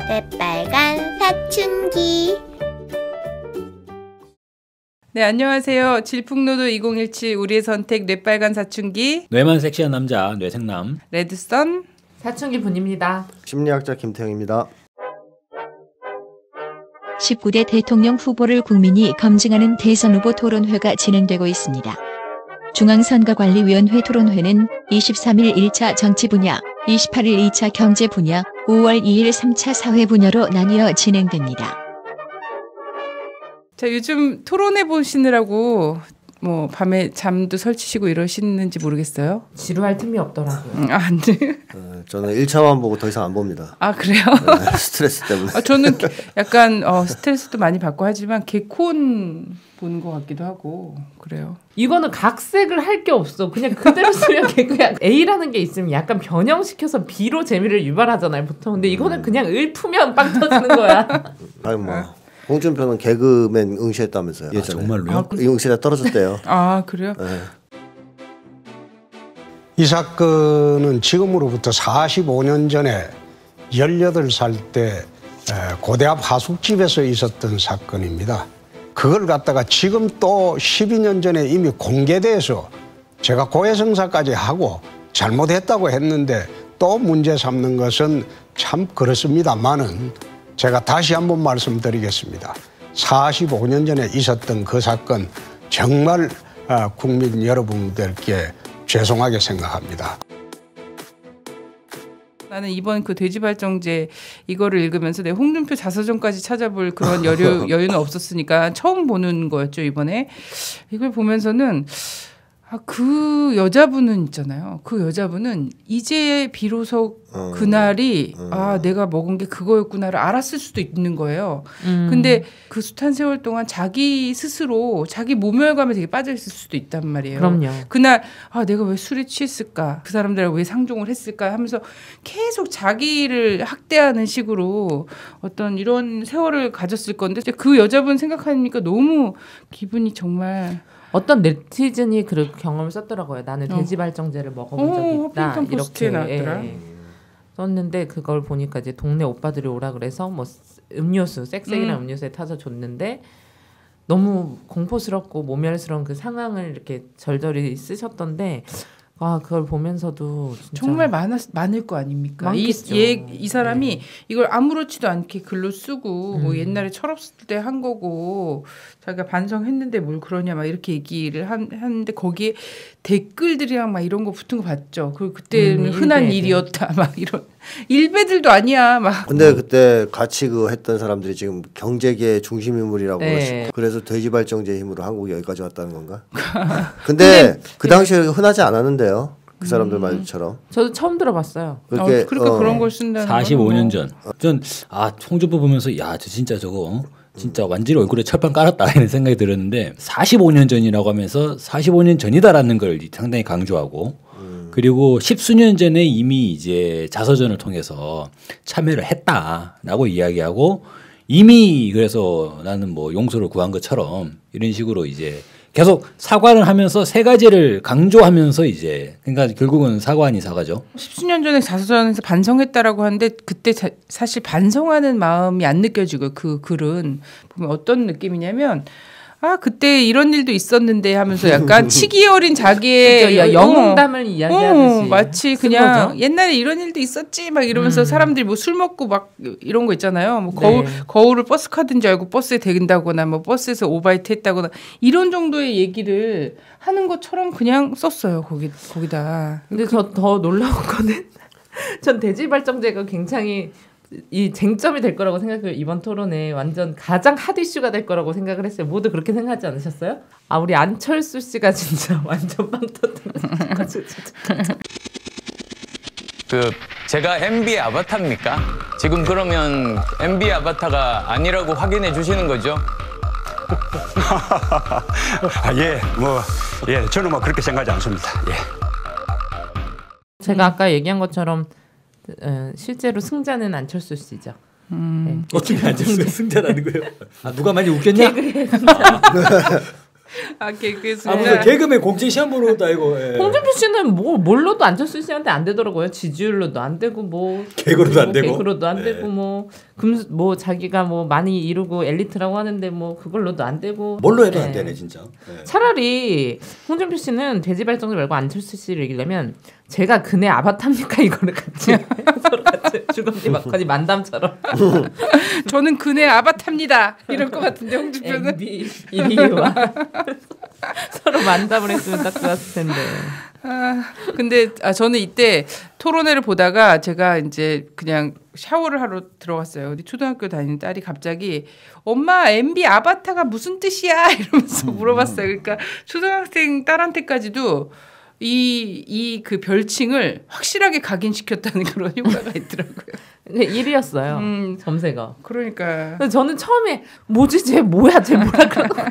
새빨간 사춘기. 네, 안녕하세요. 질풍노도 2017 우리의 선택 뇌빨간 사춘기 뇌만 섹시한 남자 뇌생남 레드썬 사춘기 분입니다. 심리학자 김태형입니다. 19대 대통령 후보를 국민이 검증하는 대선 후보 토론회가 진행되고 있습니다. 중앙선거관리위원회 토론회는 23일 1차 정치 분야, 28일 2차 경제 분야, 5월 2일 3차 사회 분야로 나뉘어 진행됩니다. 자, 요즘 토론해 보시느라고 뭐 밤에 잠도 설치시고 이러시는지 모르겠어요. 지루할 틈이 없더라고요. 안 돼. 저는 1차만 보고 더 이상 안 봅니다. 아, 그래요? 네, 스트레스 때문에. 저는 약간 스트레스도 많이 받고 하지만 개콘 보는 것 같기도 하고 그래요. 이거는 각색을 할 게 없어. 그냥 그대로 쓰면 개그야. A라는 게 있으면 약간 변형시켜서 B로 재미를 유발하잖아요, 보통. 근데 이거는 그냥 을 풀면 빵 터지는 거야. 아니 뭐 홍준표는 개그맨 응시했다면서요. 아, 정말로요? 응시다 떨어졌대요. 아, 그래요? 네. 이 사건은 지금으로부터 45년 전에 18살 때 고대 앞 하숙집에서 있었던 사건입니다. 그걸 갖다가 지금 또 12년 전에 이미 공개돼서 제가 고해성사까지 하고 잘못했다고 했는데 또 문제 삼는 것은 참 그렇습니다만은 제가 다시 한번 말씀드리겠습니다. 45년 전에 있었던 그 사건 정말 국민 여러분들께 죄송하게 생각합니다. 나는 이번 그 돼지발정제 이거를 읽으면서 내 홍준표 자서전까지 찾아볼 그런 여유는 없었으니까 처음 보는 거였죠, 이번에. 이걸 보면서는 그 여자분은 있잖아요. 그 여자분은 이제 비로소 그날이 내가 먹은 게 그거였구나를 알았을 수도 있는 거예요. 근데 그 숱한 세월 동안 자기 스스로 자기 모멸감에 되게 빠져있을 수도 있단 말이에요. 그럼요. 그날 내가 왜 술에 취했을까? 그 사람들하고 왜 상종을 했을까? 하면서 계속 자기를 학대하는 식으로 어떤 이런 세월을 가졌을 건데 그 여자분 생각하니까 너무 기분이 정말... 어떤 네티즌이 그 경험을 썼더라고요. 나는 돼지발정제를 먹어본 적이 있다. 이렇게 썼는데 그걸 보니까 이제 동네 오빠들이 오라 그래서 뭐 음료수, 쌕쌕이랑 음료수에 타서 줬는데 너무 공포스럽고 모멸스러운 그 상황을 이렇게 절절히 쓰셨던데 그걸 보면서도 진짜 정말 많을 거 아닙니까? 이 사람이 이걸 아무렇지도 않게 글로 쓰고 뭐 옛날에 철없을 때 한 거고 자기가 반성했는데 뭘 그러냐 막 이렇게 얘기를 하는데 거기에 댓글들이랑 막 이런 거 붙은 거 봤죠. 그때는 흔한 일이었다 막 이런 일배들도 아니야 막. 근데 그때 같이 했던 사람들이 지금 경제계 중심 인물이라고 그래서 돼지발정제 힘으로 한국이 여기까지 왔다는 건가? 근데 그 당시에 흔하지 않았는데요. 그 사람들 말처럼. 저도 처음 들어봤어요. 그러니까 그런 걸 쓴다는 45년 전. 전 홍준표 보면서 저 진짜 저거 진짜 완전히 얼굴에 철판 깔았다 이런 생각이 들었는데 45년 전이라고 하면서 45년 전이다라는 걸 상당히 강조하고 그리고 10수년 전에 이미 이제 자서전을 통해서 참여를 했다라고 이야기하고 이미 그래서 나는 뭐 용서를 구한 것처럼 이런 식으로 이제 계속 사과를 하면서 세 가지를 강조하면서 이제 그러니까 결국은 사과 아닌 사과죠. 10수년 전에 자서전에서 반성했다라고 하는데 그때 사실 반성하는 마음이 안 느껴지고 그 글은 보면 어떤 느낌이냐면 그때 이런 일도 있었는데 하면서 약간 치기 어린 자기의 영웅담을 이야기하듯이 마치 그냥 옛날에 이런 일도 있었지 막 이러면서 사람들이 뭐 술 먹고 막 이런 거 있잖아요. 뭐 거울을 버스 카드인 줄 알고 버스에 대긴다거나 뭐 버스에서 오바이트 했다거나 이런 정도의 얘기를 하는 것처럼 그냥 썼어요. 거기다. 근데 저 더 놀라운 거는 전 돼지발정제가 굉장히 이 쟁점이 될 거라고 생각해요. 이번 토론에 완전 가장 핫 이슈가 될 거라고 생각을 했어요. 모두 그렇게 생각하지 않으셨어요? 우리 안철수 씨가 진짜 완전 빵 터뜨렸어요. 제가 MB 아바타입니까? 지금 그러면 MB 아바타가 아니라고 확인해 주시는 거죠? 저는 그렇게 생각하지 않습니다. 제가 아까 얘기한 것처럼 실제로 승자는 안철수 씨죠. 어떻게 안철수 승자라는 거예요? 누가 많이 웃겼냐? 개그의 승자. 무슨 개그맨 공채 시험 보는 것도 아니고. 예. 홍준표 씨는 뭘로도 안철수 씨한테 안 되더라고요. 지지율로도 안 되고 개그로도 안 되고. 개그로도 안 되고 자기가 많이 이루고 엘리트라고 하는데 그걸로도 안 되고. 뭘로 해도 안 되네 진짜. 네. 차라리 홍준표 씨는 돼지발정제 말고 안철수 씨를 이기려면 제가 그네 아바타입니까 이거를 같이 서로 같이 주검지 막하지 만담처럼. 저는 그네 아바타입니다. 이럴 것 같은데 홍준표는 MB 이리와 서로 만담을 했으면 딱 좋았을 텐데. 근데 저는 이때 토론회를 보다가 제가 이제 그냥 샤워를 하러 들어갔어요. 우리 초등학교 다니는 딸이 갑자기 엄마 MB 아바타가 무슨 뜻이야 이러면서 물어봤어요. 그러니까 초등학생 딸한테까지도 그 별칭을 확실하게 각인시켰다는 그런 효과가 있더라고요. 근데 1위였어요. 점세가. 그러니까. 저는 처음에 뭐지 쟤 뭐야 쟤 뭐라 그러는 거야.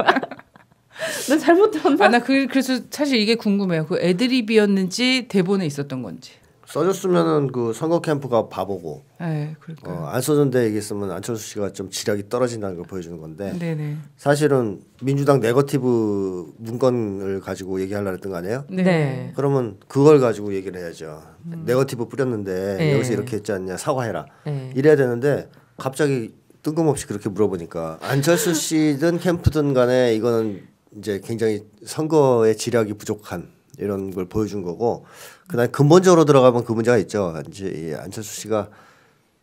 나 잘못 들었나? 나 그래서 사실 이게 궁금해요. 그 애드립이었는지 대본에 있었던 건지. 써줬으면은 그 선거 캠프가 바보고. 네, 그러니까. 안 써준데 얘기했으면 안철수 씨가 좀 지략이 떨어진다는 걸 보여주는 건데. 네네. 사실은 민주당 네거티브 문건을 가지고 얘기하려고 했던 거 아니에요? 네. 그러면 그걸 가지고 얘기를 해야죠. 네거티브 뿌렸는데 네. 여기서 이렇게 했지 않냐 사과해라. 네. 이래야 되는데 갑자기 뜬금없이 그렇게 물어보니까 안철수 씨든 캠프든 간에 이거는 이제 굉장히 선거의 지략이 부족한 이런 걸 보여준 거고 그다음에 근본적으로 들어가면 그 문제가 있죠. 이제 안철수 씨가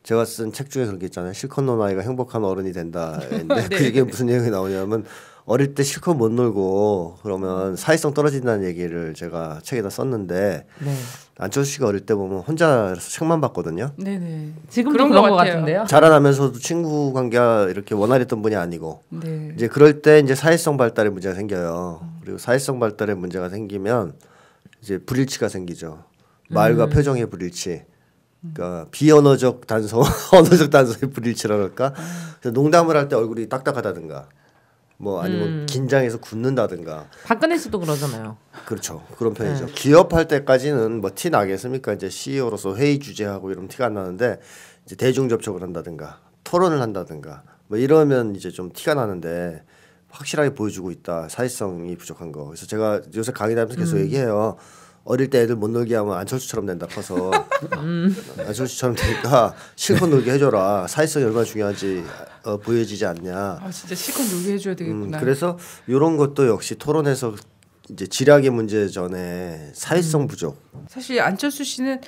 제가 쓴 책 중에 그런 게 있잖아요. 실컷 논 아이가 행복한 어른이 된다. 근데 네. 그게 무슨 내용이 나오냐면 어릴 때 실컷 못 놀고 그러면 사회성 떨어진다는 얘기를 제가 책에다 썼는데 네. 안철수 씨가 어릴 때 보면 혼자서 책만 봤거든요. 네네. 지금도 그런 것 같은데요. 자라나면서도 친구 관계가 이렇게 원활했던 분이 아니고 네. 이제 그럴 때 이제 사회성 발달에 문제가 생겨요. 그리고 사회성 발달에 문제가 생기면 이제 불일치가 생기죠. 말과 표정의 불일치. 그러니까 비언어적 단서, 언어적 단서의 불일치라 그럴까? 그래서 농담을 할 때 얼굴이 딱딱하다든가, 아니면 긴장해서 굳는다든가. 박근혜 씨도 그러잖아요. 그렇죠, 그런 편이죠. 기업할 때까지는 티 나겠습니까? 이제 CEO로서 회의 주재하고 이러면 티가 안 나는데 이제 대중 접촉을 한다든가, 토론을 한다든가, 이러면 이제 좀 티가 나는데 확실하게 보여주고 있다. 사회성이 부족한 거. 그래서 제가 요새 강의 다니면서 계속 얘기해요. 어릴 때 애들 못 놀게 하면 안철수처럼 된다 커서 안철수처럼 되니까 실컷 놀게 해줘라. 사회성이 얼마나 중요한지 보여지지 않냐. 진짜 실컷 놀게 해줘야 되겠구나. 그래서 이런 것도 역시 토론에서 이제 지략의 문제 전에 사회성 부족. 사실 안철수 씨는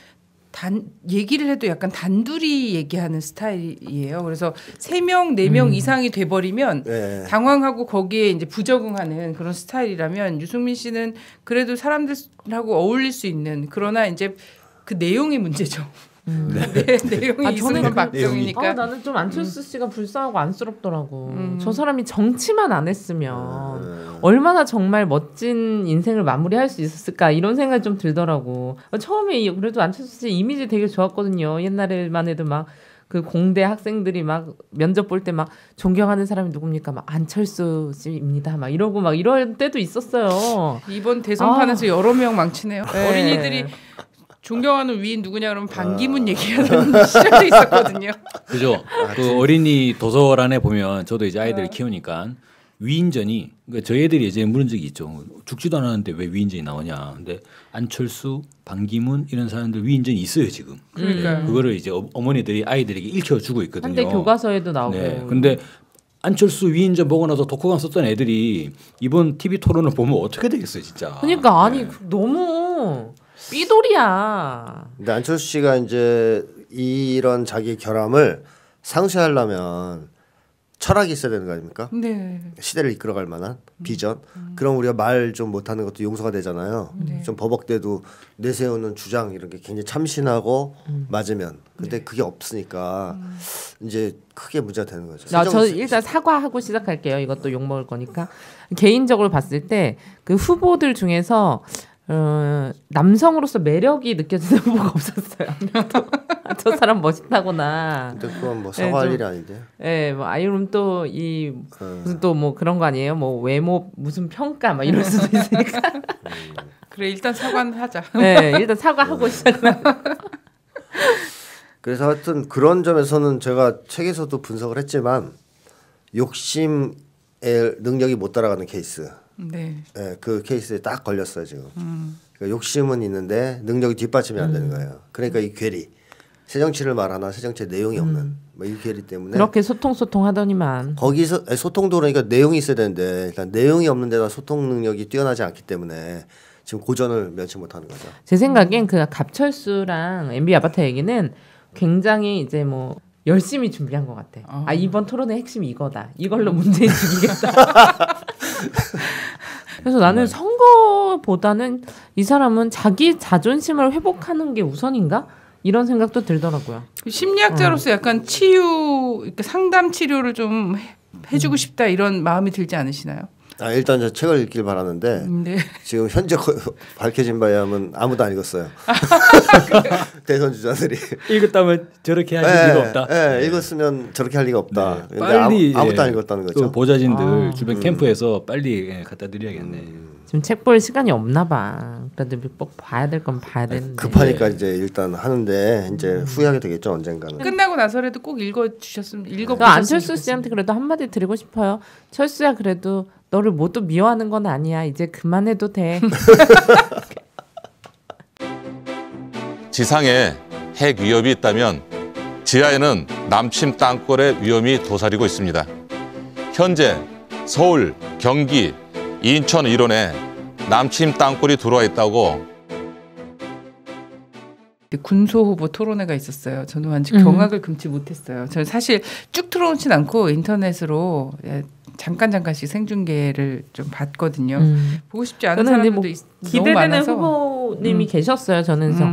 얘기를 해도 약간 단둘이 얘기하는 스타일이에요. 그래서 3명, 4명 이상이 돼버리면 네. 당황하고 거기에 이제 부적응하는 그런 스타일이라면 유승민 씨는 그래도 사람들하고 어울릴 수 있는 그러나 이제 그 내용이 문제죠. 내용이 이승만 박정희니까. 나는 좀 안철수 씨가 불쌍하고 안쓰럽더라고. 저 사람이 정치만 안 했으면 얼마나 정말 멋진 인생을 마무리할 수 있었을까 이런 생각이 좀 들더라고. 처음에 그래도 안철수 씨 이미지 되게 좋았거든요. 옛날에만 해도 그 공대 학생들이 면접 볼 때 존경하는 사람이 누굽니까? 안철수 씨입니다. 이러고 이럴 때도 있었어요. 이번 대선판에서 여러 명 망치네요. 어린이들이 존경하는 위인 누구냐 그러면 반기문 얘기하는 시절도 있었거든요. 그죠. 그 어린이 도서란에 보면 저도 이제 아이들 키우니까 위인전이 그러니까 저희 애들이 이제 물은 적이 있죠. 죽지도 않았는데 왜 위인전이 나오냐. 근데 안철수, 반기문 이런 사람들 위인전이 있어요 지금. 그러니까 그거를 이제 어머니들이 아이들에게 읽혀주고 있거든요. 한때 교과서에도 나오고. 네. 근데 안철수 위인전 보고 나서 독후감 썼던 애들이 이번 TV 토론을 보면 어떻게 되겠어요 진짜. 그러니까 너무 삐돌이야. 근데 안철수 씨가 이제 이런 자기 결함을 상쇄하려면 철학이 있어야 되는 거 아닙니까? 네. 시대를 이끌어갈 만한 비전. 그럼 우리가 말 좀 못하는 것도 용서가 되잖아요. 좀 버벅대도 내세우는 주장 이런 게 굉장히 참신하고 맞으면. 근데 그게 없으니까 이제 크게 문제가 되는 거죠. 저 일단 사과하고 시작할게요. 이것도 욕 먹을 거니까. 개인적으로 봤을 때 그 후보들 중에서 남성으로서 매력이 느껴지는 후보가 없었어요. 저 사람 멋있다거나. 근데 그건 사과할 일이 아닌데. 아니면 또 무슨 또 그런 거 아니에요? 외모 무슨 평가 이럴 수도 있으니까. 그래 일단 사과는 하자. 네, 일단 사과하고 시작을. 그래서 하여튼 그런 점에서는 제가 책에서도 분석을 했지만 욕심의 능력이 못 따라가는 케이스. 네. 네, 그 케이스에 딱 걸렸어요 지금. 그러니까 욕심은 있는데 능력이 뒷받침이 안 되는 거예요. 그러니까 이 괴리, 새정치를 말하나 새정치 내용이 없는 뭐 이 괴리 때문에 그렇게 소통하더니만 거기서 소통도 그러니까 내용이 있어야 되는데 일단 내용이 없는 데다 소통 능력이 뛰어나지 않기 때문에 지금 고전을 면치 못하는 거죠. 제 생각엔 그 갑철수랑 MB 아바타 얘기는 굉장히 이제 뭐 열심히 준비한 것 같아. 아 이번 토론의 핵심이 이거다. 이걸로 문재인 죽이겠다. 그래서 나는 선거보다는 이 사람은 자기 자존심을 회복하는 게 우선인가? 이런 생각도 들더라고요. 심리학자로서 약간 치유, 상담 치료를 좀 해주고 싶다 이런 마음이 들지 않으시나요? 아 일단 저 책을 읽길 바라는데 네. 지금 현재 밝혀진 바에 하면 아무도 안 읽었어요. 대선 주자들이 읽었다면 저렇게 할 리가 없다. 네, 읽었으면 저렇게 할 리가 없다. 네. 빨리 아무도 안 읽었다는 거죠. 그 보좌진들 주변 캠프에서 빨리 갖다 드려야겠네. 지금 책 볼 시간이 없나 봐. 그래도 꼭 봐야 될 건 봐야 되는데. 급하니까 이제 일단 하는데 이제 후회하게 되겠죠 언젠가는. 끝나고 나서라도 꼭 읽어주셨으면 읽어보셨으면 안철수 씨한테 그래도 한마디 드리고 싶어요. 철수야 그래도 너를 모두 미워하는 건 아니야. 이제 그만해도 돼. 지상에 핵 위협이 있다면 지하에는 남침 땅굴의 위험이 도사리고 있습니다. 현재 서울, 경기, 인천 일원에 남침 땅굴이 들어와 있다고. 군소 후보 토론회가 있었어요. 저는 완전 경악을 금치 못했어요. 저는 사실 쭉 틀어놓진 않고 인터넷으로 잠깐씩 생중계를 좀 봤거든요. 보고 싶지 않은 사람들도 뭐 너무 많아서. 기대되는 후보님이 계셨어요. 저는 그래서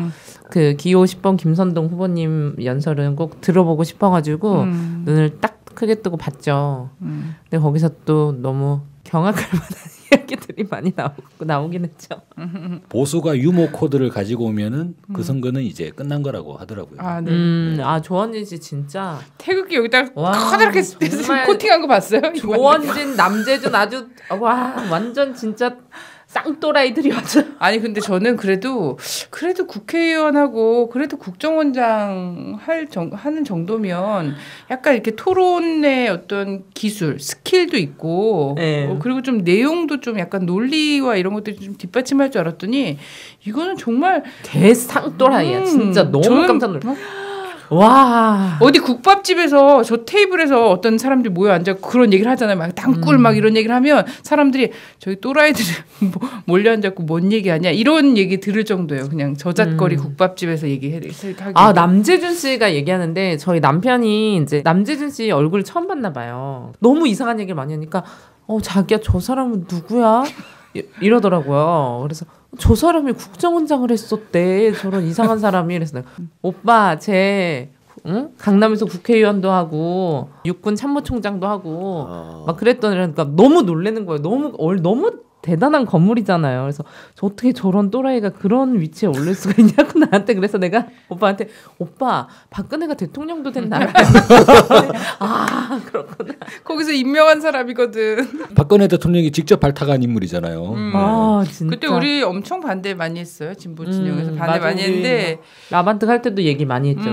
그 기호 10번 김선동 후보님 연설은 꼭 들어보고 싶어가지고 눈을 딱 크게 뜨고 봤죠. 근데 거기서 또 너무 경악할 만한 이야기들이 많이 나오긴 했죠. 보수가 유머 코드를 가지고 오면은 그 선거는 이제 끝난 거라고 하더라고요. 아, 네. 조원진 씨 진짜 태극기 여기다 커다랗게 코팅한 거 봤어요? 조원진, 남재준 아주 완전 진짜 쌍또라이들이 왔죠. 아니 근데 저는 그래도 국회의원하고 그래도 국정원장 하는 정도면 약간 이렇게 토론의 어떤 기술, 스킬도 있고 네. 그리고 좀 내용도 좀 약간 논리와 이런 것들이 좀 뒷받침할 줄 알았더니 이거는 정말 대쌍또라이야. 진짜 너무 깜짝 놀랐어. 와 어디 국밥집에서 저 테이블에서 어떤 사람들이 모여 앉아 그런 얘기를 하잖아요. 막 땅굴 막 이런 얘기를 하면 사람들이 저기 또라이들이 몰려 앉았고 뭔 얘기하냐 이런 얘기 들을 정도예요. 그냥 저잣거리 국밥집에서 얘기하기. 남재준 씨가 얘기하는데 저희 남편이 이제 남재준 씨 얼굴 처음 봤나 봐요. 너무 이상한 얘기를 많이 하니까 자기야 저 사람은 누구야? 이러더라고요. 그래서 저 사람이 국정원장을 했었대. 저런 이상한 사람이. 그래서 내가 오빠 쟤 강남에서 국회의원도 하고 육군 참모총장도 하고 막 그랬더니까 너무 놀라는 거예요. 너무 대단한 건물이잖아요. 그래서 어떻게 저런 또라이가 그런 위치에 올릴 수가 있냐고 나한테. 그래서 내가 오빠한테 오빠 박근혜가 대통령도 된 나라야. 아 그렇구나. 거기서 임명한 사람이거든. 박근혜 대통령이 직접 발탁한 인물이잖아요. 아 진짜. 그때 우리 엄청 반대 많이 했어요. 진보 진영에서 반대 많이 했는데 라반트 할 때도 얘기 많이 했죠.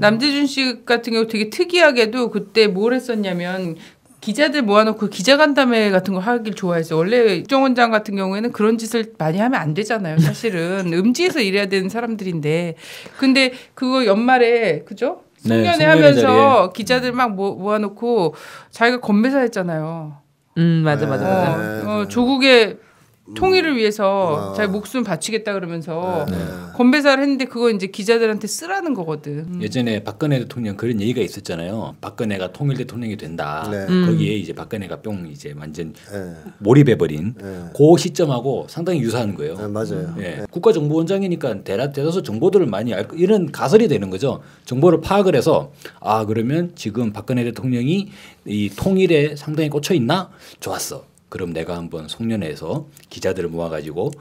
남재준 씨 같은 경우 되게 특이하게도 그때 뭘 했었냐면 기자들 모아놓고 기자간담회 같은 거 하길 좋아했어요. 원래 국정원장 같은 경우에는 그런 짓을 많이 하면 안 되잖아요. 사실은 음지에서 일해야 되는 사람들인데 근데 그거 연말에 그죠? 송년회 하면서 자리에. 기자들 막 모아놓고 자기가 건배사 했잖아요. 맞아. 조국의 통일을 위해서 자기 목숨 바치겠다 그러면서 건배사를 했는데 그거 이제 기자들한테 쓰라는 거거든. 예전에 박근혜 대통령 그런 얘기가 있었잖아요. 박근혜가 통일 대통령이 된다. 거기에 이제 박근혜가 뿅 이제 완전 몰입해버린 그 시점하고 상당히 유사한 거예요. 맞아요. 국가정보원장이니까 대다수 정보들을 많이 알고 이런 가설이 되는 거죠. 정보를 파악을 해서 그러면 지금 박근혜 대통령이 이 통일에 상당히 꽂혀 있나? 좋았어. 그럼 내가 한번 송년회에서 기자들을 모아가지고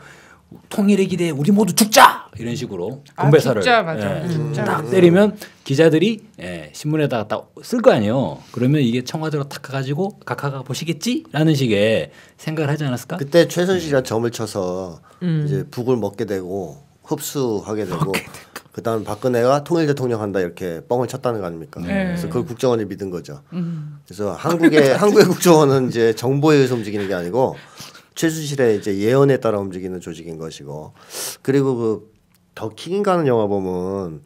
통일의 기대에 우리 모두 죽자 이런 식으로 건배사를 딱 때리면 기자들이 신문에다가 딱 쓸 거 아니에요. 그러면 이게 청와대로 탁 가가지고 각하가 보시겠지라는 식의 생각을 하지 않았을까? 그때 최순실이가 점을 쳐서 이제 북을 먹게 되고 흡수하게 되고 그다음 박근혜가 통일 대통령 한다 이렇게 뻥을 쳤다는 거 아닙니까? 그래서 그걸 국정원이 믿은 거죠. 그래서 한국의 국정원은 이제 정보에 의해서 움직이는 게 아니고 최순실의 이제 예언에 따라 움직이는 조직인 것이고 그리고 그 더 킹인가는 영화 보면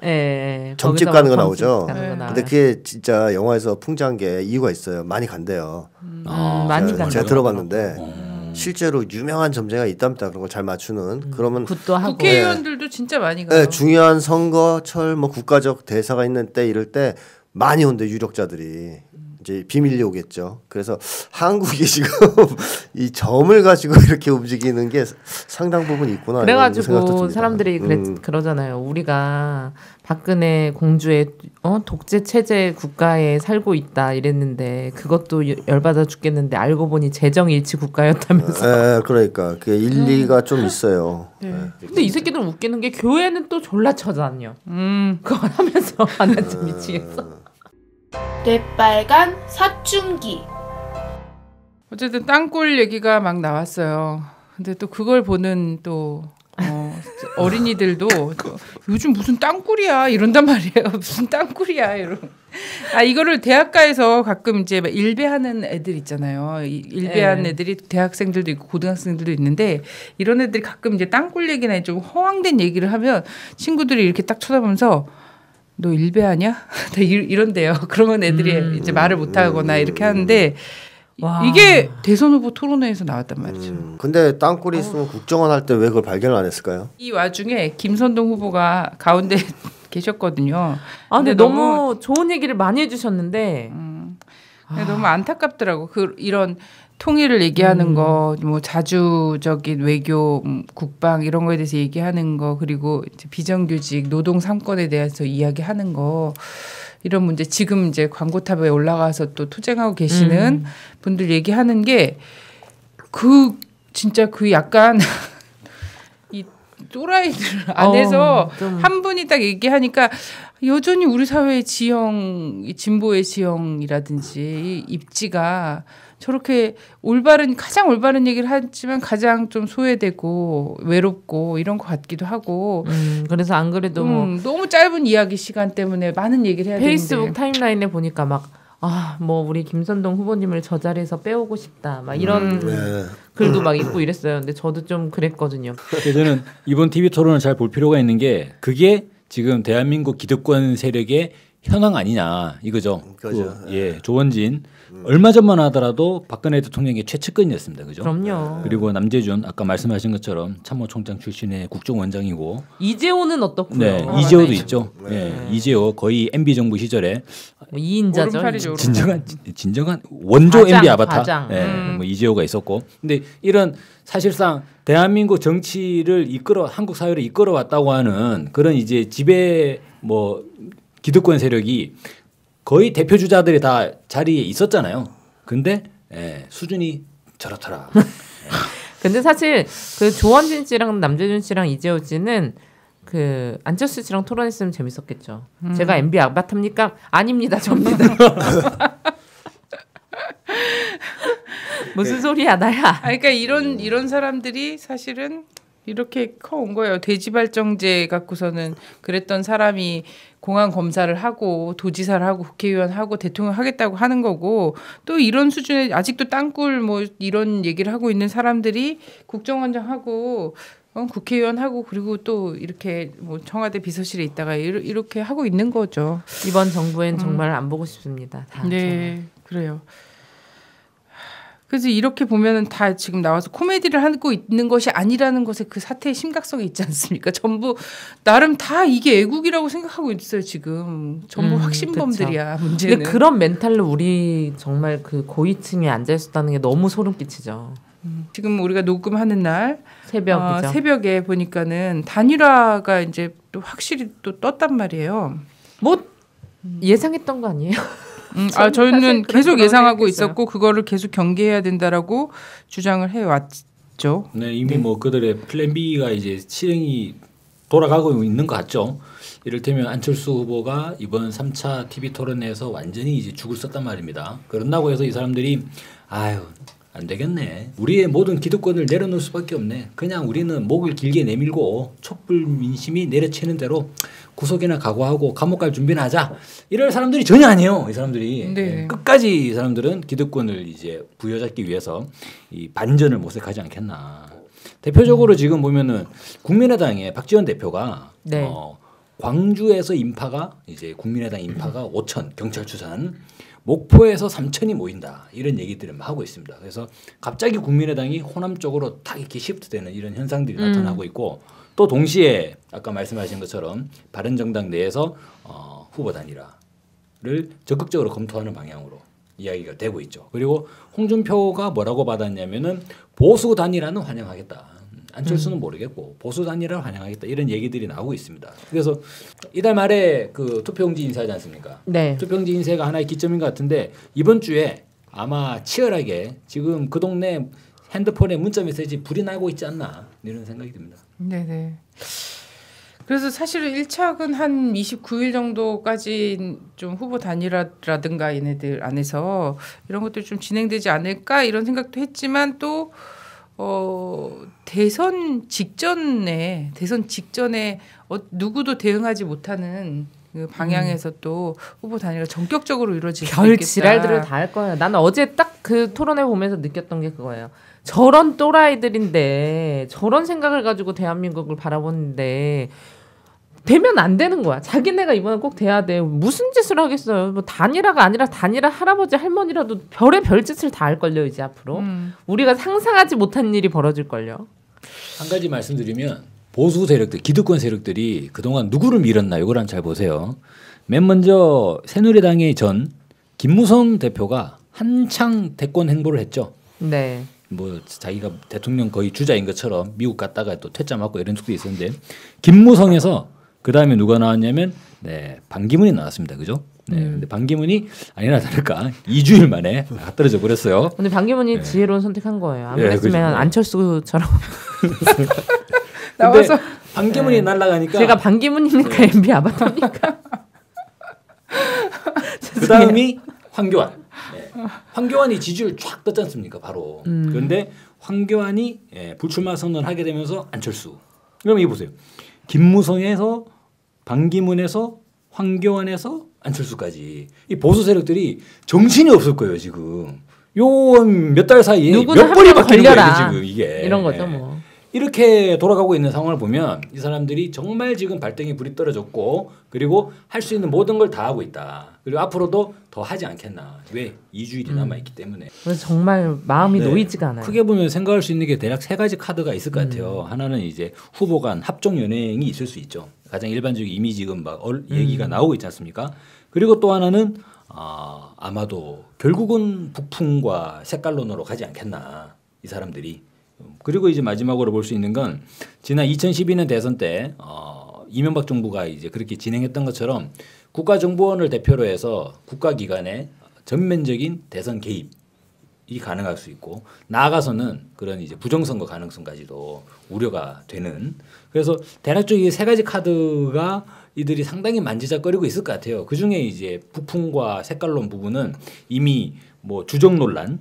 점집 가는 거 나오죠. 근데 그게 진짜 영화에서 풍자한 게 이유가 있어요. 많이 간대요. 많이 간대요. 제가 들어봤는데 실제로 유명한 점쟁이가 있답니다. 그런 걸 잘 맞추는. 그러면 국회의원들도 진짜 많이 가요. 네, 중요한 선거철 뭐 국가적 대사가 있는 때 이럴 때 많이 온대 유력자들이. 이제 비밀리 오겠죠. 그래서 한국이 지금 이 점을 가지고 이렇게 움직이는 게 상당 부분 있구나. 그래가지고 사람들이 그러잖아요. 우리가 박근혜 공주의 독재 체제 국가에 살고 있다 이랬는데 그것도 열받아 죽겠는데 알고 보니 재정일치 국가였다면서. 네, 그러니까 그 일리가 좀 있어요. 네. 근데 이 새끼들 웃기는 게 교회는 또 졸라 쳐다녀. 그걸 하면서 하나쯤 미치겠어. 뇌빨간 사춘기. 어쨌든 땅굴 얘기가 막 나왔어요. 근데 또 그걸 보는 또 어린이들도 요즘 무슨 땅굴이야 이런단 말이에요. 무슨 땅굴이야 이런. 이거를 대학가에서 가끔 이제 일배하는 애들 있잖아요. 일배하는 애들이 대학생들도 있고 고등학생들도 있는데 이런 애들이 가끔 이제 땅굴 얘기나 좀 허황된 얘기를 하면 친구들이 이렇게 딱 쳐다보면서 너 일배하냐? 이런데요. 그러면 애들이 이제 말을 못하거나 이렇게 하는데 이게 대선 후보 토론회에서 나왔단 말이죠. 근데 땅굴이 있으면 국정원 할 때 왜 그걸 발견을 안 했을까요? 이 와중에 김선동 후보가 가운데 계셨거든요. 근데 너무 좋은 얘기를 많이 해주셨는데 너무 안타깝더라고. 이런 통일을 얘기하는 거, 뭐 자주적인 외교, 국방 이런 거에 대해서 얘기하는 거, 그리고 이제 비정규직, 노동 3권에 대해서 이야기하는 거, 이런 문제 지금 이제 광고탑에 올라가서 또 투쟁하고 계시는 분들 얘기하는 게 진짜 약간 이 또라이들 안에서 한 분이 딱 얘기하니까 여전히 우리 사회의 지형, 진보의 지형이라든지 입지가 저렇게 가장 올바른 얘기를 하지만 가장 좀 소외되고 외롭고 이런 것 같기도 하고. 그래서 안 그래도 너무 짧은 이야기 시간 때문에 많은 얘기를 해야 되는데. 페이스북 타임라인에 보니까 뭐 우리 김선동 후보님을 저 자리에서 빼오고 싶다. 막 이런 글도 막 있고 이랬어요. 근데 저도 좀 그랬거든요. 저는 이번 TV 토론을 잘 볼 필요가 있는 게 그게 지금 대한민국 기득권 세력의 현황 아니냐 이거죠. 그렇죠. 조원진 얼마 전만 하더라도 박근혜 대통령의 최측근이었습니다. 그죠? 그럼요. 그리고 남재준 아까 말씀하신 것처럼 참모총장 출신의 국정원장이고 이재호는 어떻고요? 네, 이재호도 있죠. 이재호 거의 MB 정부 시절에 2인자죠. 진정한 원조 MB 아바타. 뭐 이재호가 있었고, 근데 이런 사실상 대한민국 정치를 한국 사회를 이끌어왔다고 하는 그런 이제 지배 기득권 세력이 거의 대표 주자들이 다 자리에 있었잖아요. 근데 수준이 저렇더라. 근데 사실 그 조원진 씨랑 남재준 씨랑 이재호 씨는 그 안철수 씨랑 토론했으면 재밌었겠죠. 제가 MB 아바타입니까? 아닙니다, 접니다. 무슨 소리야 나야. 그러니까 이런 사람들이 사실은 이렇게 커온 거예요. 돼지발정제 갖고서는 그랬던 사람이 공안 검사를 하고 도지사를 하고 국회의원 하고 대통령 하겠다고 하는 거고, 또 이런 수준의 아직도 땅굴 이런 얘기를 하고 있는 사람들이 국정원장 하고 국회의원 하고 그리고 또 이렇게 청와대 비서실에 있다가 이렇게 하고 있는 거죠. 이번 정부엔 정말 안 보고 싶습니다. 네, 그래요. 그래서 이렇게 보면은 다 지금 나와서 코미디를 하고 있는 것이 아니라는 것에 그 사태의 심각성이 있지 않습니까? 전부 나름 다 이게 애국이라고 생각하고 있어요 지금. 전부 확신범들이야. 그쵸. 문제는. 근데 그런 멘탈로 우리 정말 그 고위층에 앉아 있었다는 게 너무 소름 끼치죠. 지금 우리가 녹음하는 날 새벽이죠. 새벽에 보니까는 단일화가 이제 또 확실히 또 떴단 말이에요. 예상했던 거 아니에요? 저희는 계속 예상하고 있었고 그거를 계속 경계해야 된다라고 주장을 해왔죠. 네, 이미 그들의 플랜 B가 이제 실행이 돌아가고 있는 것 같죠. 이를테면 안철수 후보가 이번 3차 TV 토론에서 완전히 이제 죽을 썼단 말입니다. 그런다고 해서 이 사람들이 안 되겠네. 우리의 모든 기득권을 내려놓을 수밖에 없네. 그냥 우리는 목을 길게 내밀고 촛불 민심이 내려치는 대로 구속이나 각오하고 감옥 갈 준비나 하자. 이럴 사람들이 전혀 아니에요. 이 사람들이 네. 끝까지 이 사람들은 기득권을 이제 부여잡기 위해서 이 반전을 모색하지 않겠나. 대표적으로 지금 보면은 국민의당의 박지원 대표가 네. 광주에서 인파가 이제 국민의당 인파가 5천 경찰 추산 목포에서 3천이 모인다 이런 얘기들을 하고 있습니다. 그래서 갑자기 국민의당이 호남 쪽으로 딱 이렇게 시프트되는 이런 현상들이 나타나고 있고 또 동시에 아까 말씀하신 것처럼 바른정당 내에서 후보 단일화를 적극적으로 검토하는 방향으로 이야기가 되고 있죠. 그리고 홍준표가 뭐라고 받았냐면은 보수 단일화는 환영하겠다. 안철수는 모르겠고 보수 단일화를 환영하겠다 이런 얘기들이 나오고 있습니다. 그래서 이달 말에 그 투표용지 인쇄하지 않습니까? 네. 투표용지 인쇄가 하나의 기점인 것 같은데 이번 주에 아마 치열하게 지금 그 동네 핸드폰에 문자 메시지 불이 나고 있지 않나 이런 생각이 듭니다. 네네. 그래서 사실은 1착은 한 29일 정도까지 좀 후보 단일화라든가 얘네들 안에서 이런 것들이 좀 진행되지 않을까 이런 생각도 했지만 또 대선 직전에 누구도 대응하지 못하는 그 방향에서 또 후보 단일화 전격적으로 이루어질 수 있겠다. 별 지랄들을 다 할 거예요. 나는 어제 딱 그 토론회 보면서 느꼈던 게 그거예요. 저런 또라이들인데 저런 생각을 가지고 대한민국을 바라보는데 되면 안 되는 거야. 자기네가 이번에 꼭 돼야 돼. 무슨 짓을 하겠어요. 뭐 단일화가 아니라 단일화 할아버지 할머니라도 별의 별짓을 다 할걸요. 이제 앞으로. 우리가 상상하지 못한 일이 벌어질걸요. 한 가지 말씀드리면 보수 세력들, 기득권 세력들이 그동안 누구를 밀었나 이걸 한번 잘 보세요. 맨 먼저 새누리당의 전 김무성 대표가 한창 대권 행보를 했죠. 네. 뭐 자기가 대통령 거의 주자인 것처럼 미국 갔다가 또 퇴짜 맞고 이런 적도 있었는데 김무성에서 그 다음에 누가 나왔냐면 반기문이 나왔습니다. 그죠? 근데 반기문이 아니나 다를까 2주일 만에 떨어져 버렸어요. 근데 반기문이 지혜로운 선택한 거예요. 안 그랬으면 안철수처럼 나와서 반기문이 날아가니까 제가 반기문이니까 MB 아바타입니까? 그 다음이 황교안. 황교안이 지지율 쫙 떴지 않습니까? 바로. 그런데 황교안이 불출마 선언하게 되면서 안철수. 그러면 이거 보세요. 김무성에서 반기문에서 황교안에서 안철수까지 이 보수 세력들이 정신이 없을 거예요 지금. 요 몇 달 사이에 몇 번이 바뀌는 거예요 지금 이게. 이런 거죠 뭐. 이렇게 돌아가고 있는 상황을 보면 이 사람들이 정말 지금 발등에 불이 떨어졌고 그리고 할 수 있는 모든 걸 다 하고 있다. 그리고 앞으로도 더 하지 않겠나. 왜? 2주일이 남아있기 때문에. 그래서 정말 마음이 놓이지가 않아요. 크게 보면 생각할 수 있는 게 대략 세 가지 카드가 있을 것 같아요. 하나는 이제 후보 간 합종 연행이 있을 수 있죠. 가장 일반적인 이미 지금 막 얘기가 나오고 있지 않습니까? 그리고 또 하나는 아마도 결국은 북풍과 색깔론으로 가지 않겠나. 이 사람들이. 그리고 이제 마지막으로 볼 수 있는 건 지난 2012년 대선 때 이명박 정부가 이제 그렇게 진행했던 것처럼 국가정보원을 대표로 해서 국가기관의 전면적인 대선 개입이 가능할 수 있고 나아가서는 그런 이제 부정선거 가능성까지도 우려가 되는 그래서 대략적으로 이 세 가지 카드가 이들이 상당히 만지작거리고 있을 것 같아요. 그 중에 이제 북풍과 색깔론 부분은 이미 뭐 주적 논란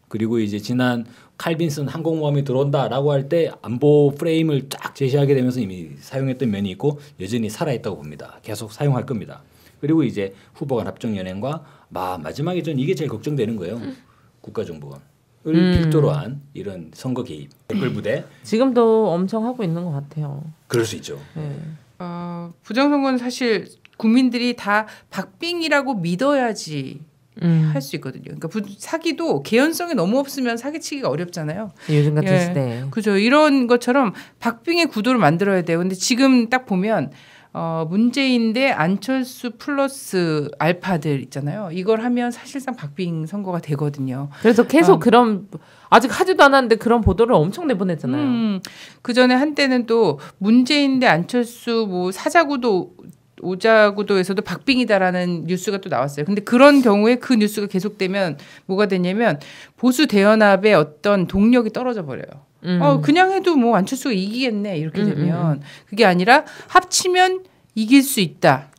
그리고 이제 지난 칼빈슨 항공모함이 들어온다라고 할 때 안보 프레임을 쫙 제시하게 되면서 이미 사용했던 면이 있고 여전히 살아있다고 봅니다. 계속 사용할 겁니다. 그리고 이제 후보 간 합종 연행과 마지막에 전 이게 제일 걱정되는 거예요. 국가정보원을 필두로 한 이런 선거 개입, 댓글 부대. 지금도 엄청 하고 있는 것 같아요. 그럴 수 있죠. 네. 부정선거는 사실 국민들이 다 박빙이라고 믿어야지 할 수 있거든요. 그러니까 사기도 개연성이 너무 없으면 사기치기가 어렵잖아요. 요즘 같은 시대에. 그죠. 이런 것처럼 박빙의 구도를 만들어야 돼요. 근데 지금 딱 보면 문재인 대 안철수 플러스 알파들 있잖아요. 이걸 하면 사실상 박빙 선거가 되거든요. 그래서 계속 그런 아직 하지도 않았는데 그런 보도를 엄청 내보냈잖아요. 그 전에 한때는 또 문재인 대 안철수 뭐 사자구도 오자구도에서도 박빙이다라는 뉴스가 또 나왔어요. 근데 그런 경우에 그 뉴스가 계속되면 뭐가 되냐면 보수 대연합의 어떤 동력이 떨어져 버려요. 그냥 해도 뭐 안철수가 이기겠네 이렇게 되면 그게 아니라 합치면 이길 수 있다.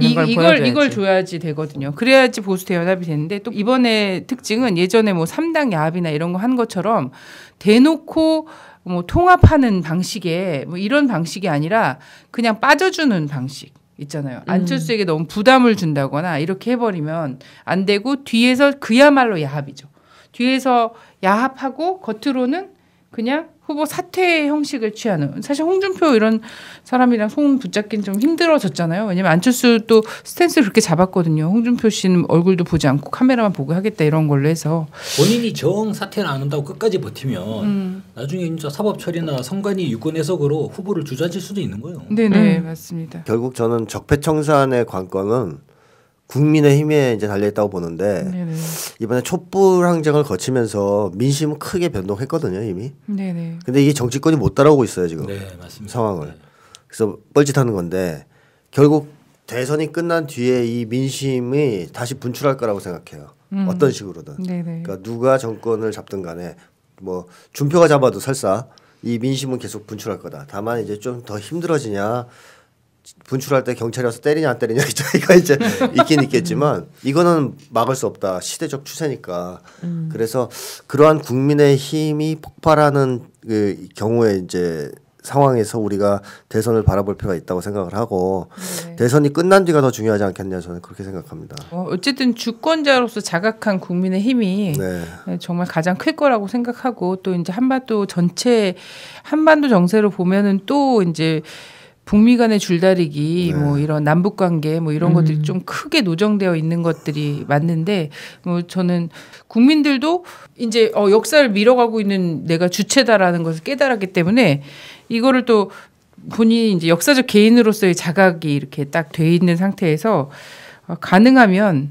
이걸 줘야지 되거든요. 그래야지 보수 대연합이 되는데 또 이번에 특징은 예전에 뭐 3당 야합이나 이런 거 한 것처럼 대놓고 뭐 통합하는 방식에 뭐 이런 방식이 아니라 그냥 빠져주는 방식 있잖아요. 안철수에게 너무 부담을 준다거나 이렇게 해버리면 안 되고 뒤에서 그야말로 야합이죠. 뒤에서 야합하고 겉으로는 그냥 후보 사퇴 형식을 취하는. 사실 홍준표 이런 사람이랑 손 붙잡긴 좀 힘들어졌잖아요. 왜냐면 안철수도 스탠스를 그렇게 잡았거든요. 홍준표 씨는 얼굴도 보지 않고 카메라만 보고 하겠다 이런 걸로 해서. 본인이 정 사퇴는 안 한다고 끝까지 버티면 나중에 진짜 사법 처리나 선관위 유권 해석으로 후보를 주저앉힐 수도 있는 거예요. 네네 맞습니다. 결국 저는 적폐청산의 관건은 국민의힘에 이제 달려있다고 보는데 네네. 이번에 촛불 항쟁을 거치면서 민심은 크게 변동했거든요 이미. 네네. 근데 이게 정치권이 못 따라오고 있어요 지금. 네, 맞습니다. 상황을. 네. 그래서 뻘짓하는 건데 결국 대선이 끝난 뒤에 이 민심이 다시 분출할 거라고 생각해요. 어떤 식으로든. 네네. 그러니까 누가 정권을 잡든 간에 뭐 준표가 잡아도 설사 이 민심은 계속 분출할 거다. 다만 이제 좀 더 힘들어지냐. 분출할 때 경찰이 와서 때리냐 안 때리냐 저희가 이제 있긴 있겠지만 이거는 막을 수 없다. 시대적 추세니까. 그래서 그러한 국민의 힘이 폭발하는 그 경우에 이제 상황에서 우리가 대선을 바라볼 필요가 있다고 생각을 하고 네. 대선이 끝난 뒤가 더 중요하지 않겠냐 저는 그렇게 생각합니다. 어쨌든 주권자로서 자각한 국민의 힘이 네. 정말 가장 클 거라고 생각하고 또 이제 한반도 전체 한반도 정세로 보면은 또 이제 북미 간의 줄다리기 네. 뭐 이런 남북 관계 뭐 이런 것들이 좀 크게 노정되어 있는 것들이 맞는데 뭐 저는 국민들도 이제 역사를 밀어가고 있는 내가 주체다라는 것을 깨달았기 때문에 이거를 또 본인이 이제 역사적 개인으로서의 자각이 이렇게 딱 돼 있는 상태에서 가능하면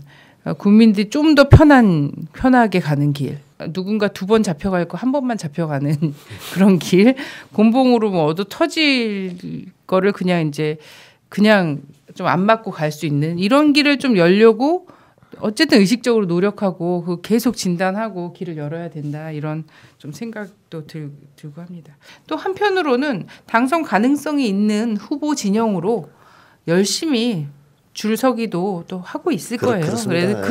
국민들이 좀 더 편하게 가는 길. 누군가 2번 잡혀갈 거 1번만 잡혀가는 그런 길. 곤봉으로 뭐 얻어 터질 거를 그냥 좀 안 맞고 갈 수 있는 이런 길을 좀 열려고 어쨌든 의식적으로 노력하고 그 계속 진단하고 길을 열어야 된다 이런 좀 생각도 들고 합니다. 또 한편으로는 당선 가능성이 있는 후보 진영으로 열심히 줄 서기도 또 하고 있을 거예요. 그래서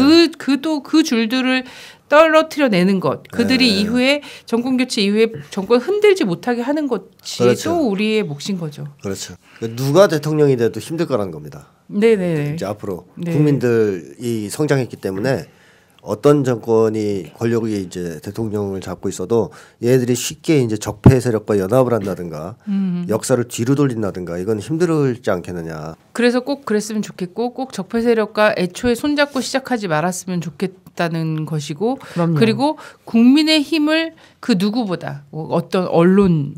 그 줄들을 떨어뜨려 내는 것, 그들이 이후에 정권 교체 이후에 정권 흔들지 못하게 하는 것이 그렇죠. 또 우리의 몫인 거죠. 그렇죠. 누가 대통령이 돼도 힘들 거라는 겁니다. 네네. 이제 앞으로 네. 국민들이 성장했기 때문에 어떤 정권이 권력이 이제 대통령을 잡고 있어도 얘네들이 쉽게 이제 적폐 세력과 연합을 한다든가 역사를 뒤로 돌린다든가 이건 힘들지 않겠느냐. 그래서 꼭 그랬으면 좋겠고 꼭 적폐 세력과 애초에 손잡고 시작하지 말았으면 좋겠다는 것이고 그럼요. 그리고 국민의 힘을 그 누구보다 어떤 언론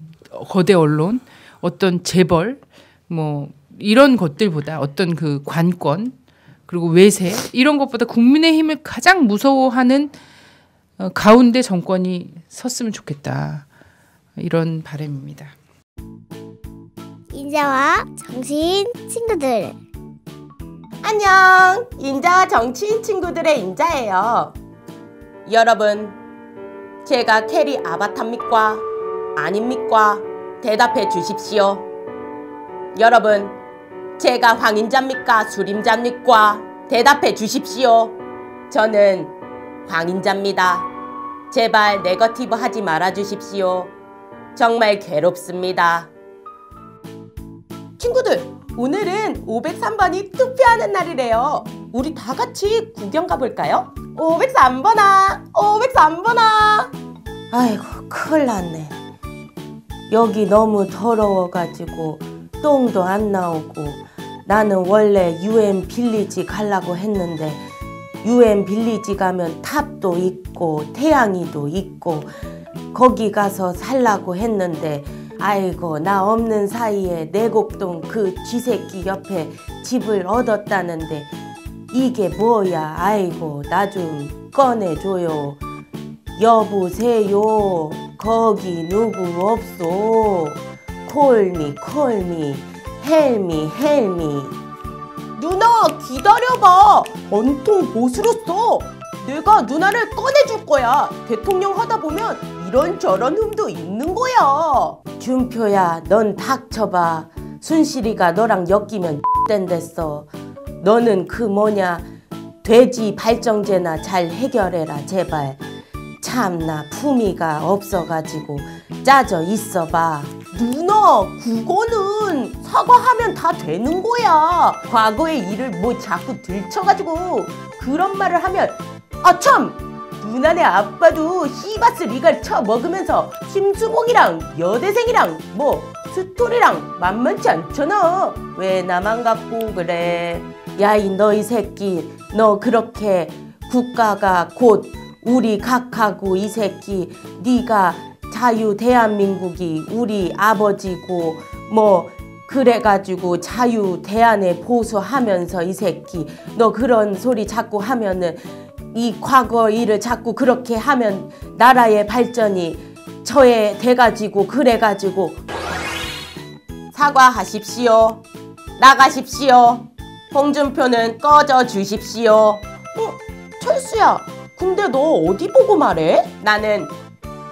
거대 언론 어떤 재벌 뭐 이런 것들보다 어떤 그 관권 그리고 외세 이런 것보다 국민의힘을 가장 무서워하는 가운데 정권이 섰으면 좋겠다. 이런 바람입니다. 인자와 정신 친구들. 안녕. 인자와 정치인 친구들의 인자예요. 여러분, 제가 캐리 아바타입니까? 아닙니까? 대답해 주십시오. 여러분, 제가 황인자입니까? 수림자입니까? 대답해 주십시오. 저는 황인자입니다. 제발 네거티브 하지 말아 주십시오. 정말 괴롭습니다. 친구들, 오늘은 503번이 투표하는 날이래요. 우리 다 같이 구경 가볼까요? 503번아, 503번아. 아이고, 큰일 났네. 여기 너무 더러워가지고 똥도 안 나오고 나는 원래 UN 빌리지 가려고 했는데 UN 빌리지 가면 탑도 있고 태양이도 있고 거기 가서 살라고 했는데 아이고 나 없는 사이에 내곡동 그 쥐새끼 옆에 집을 얻었다는데 이게 뭐야. 아이고 나 좀 꺼내줘요. 여보세요. 거기 누구 없소. 콜미 헬미. 누나 기다려봐. 온통 보수로서 내가 누나를 꺼내줄 거야. 대통령 하다 보면 이런저런 흠도 있는 거야. 준표야 넌 닥쳐봐. 순실이가 너랑 엮이면 X된댔어. 너는 그 뭐냐 돼지 발정제나 잘 해결해라 제발. 참나 품위가 없어가지고 짜져 있어봐. 누나 그거는 사과하면 다 되는 거야. 과거의 일을 뭐 자꾸 들춰가지고 그런 말을 하면 참 누나네 아빠도 시바스 리갈 쳐먹으면서 심수봉이랑 여대생이랑 뭐 스토리랑 만만치 않잖아. 왜 나만 갖고 그래. 야이 너희 새끼 너 그렇게 국가가 곧 우리 각하고 이 새끼 네가 자유 대한민국이 우리 아버지고 뭐 그래가지고 자유 대한에 보수하면서 이 새끼 너 그런 소리 자꾸 하면은 이 과거 일을 자꾸 그렇게 하면 나라의 발전이 저해돼가지고 그래가지고 사과하십시오. 나가십시오. 홍준표는 꺼져 주십시오. 철수야 근데 너 어디 보고 말해? 나는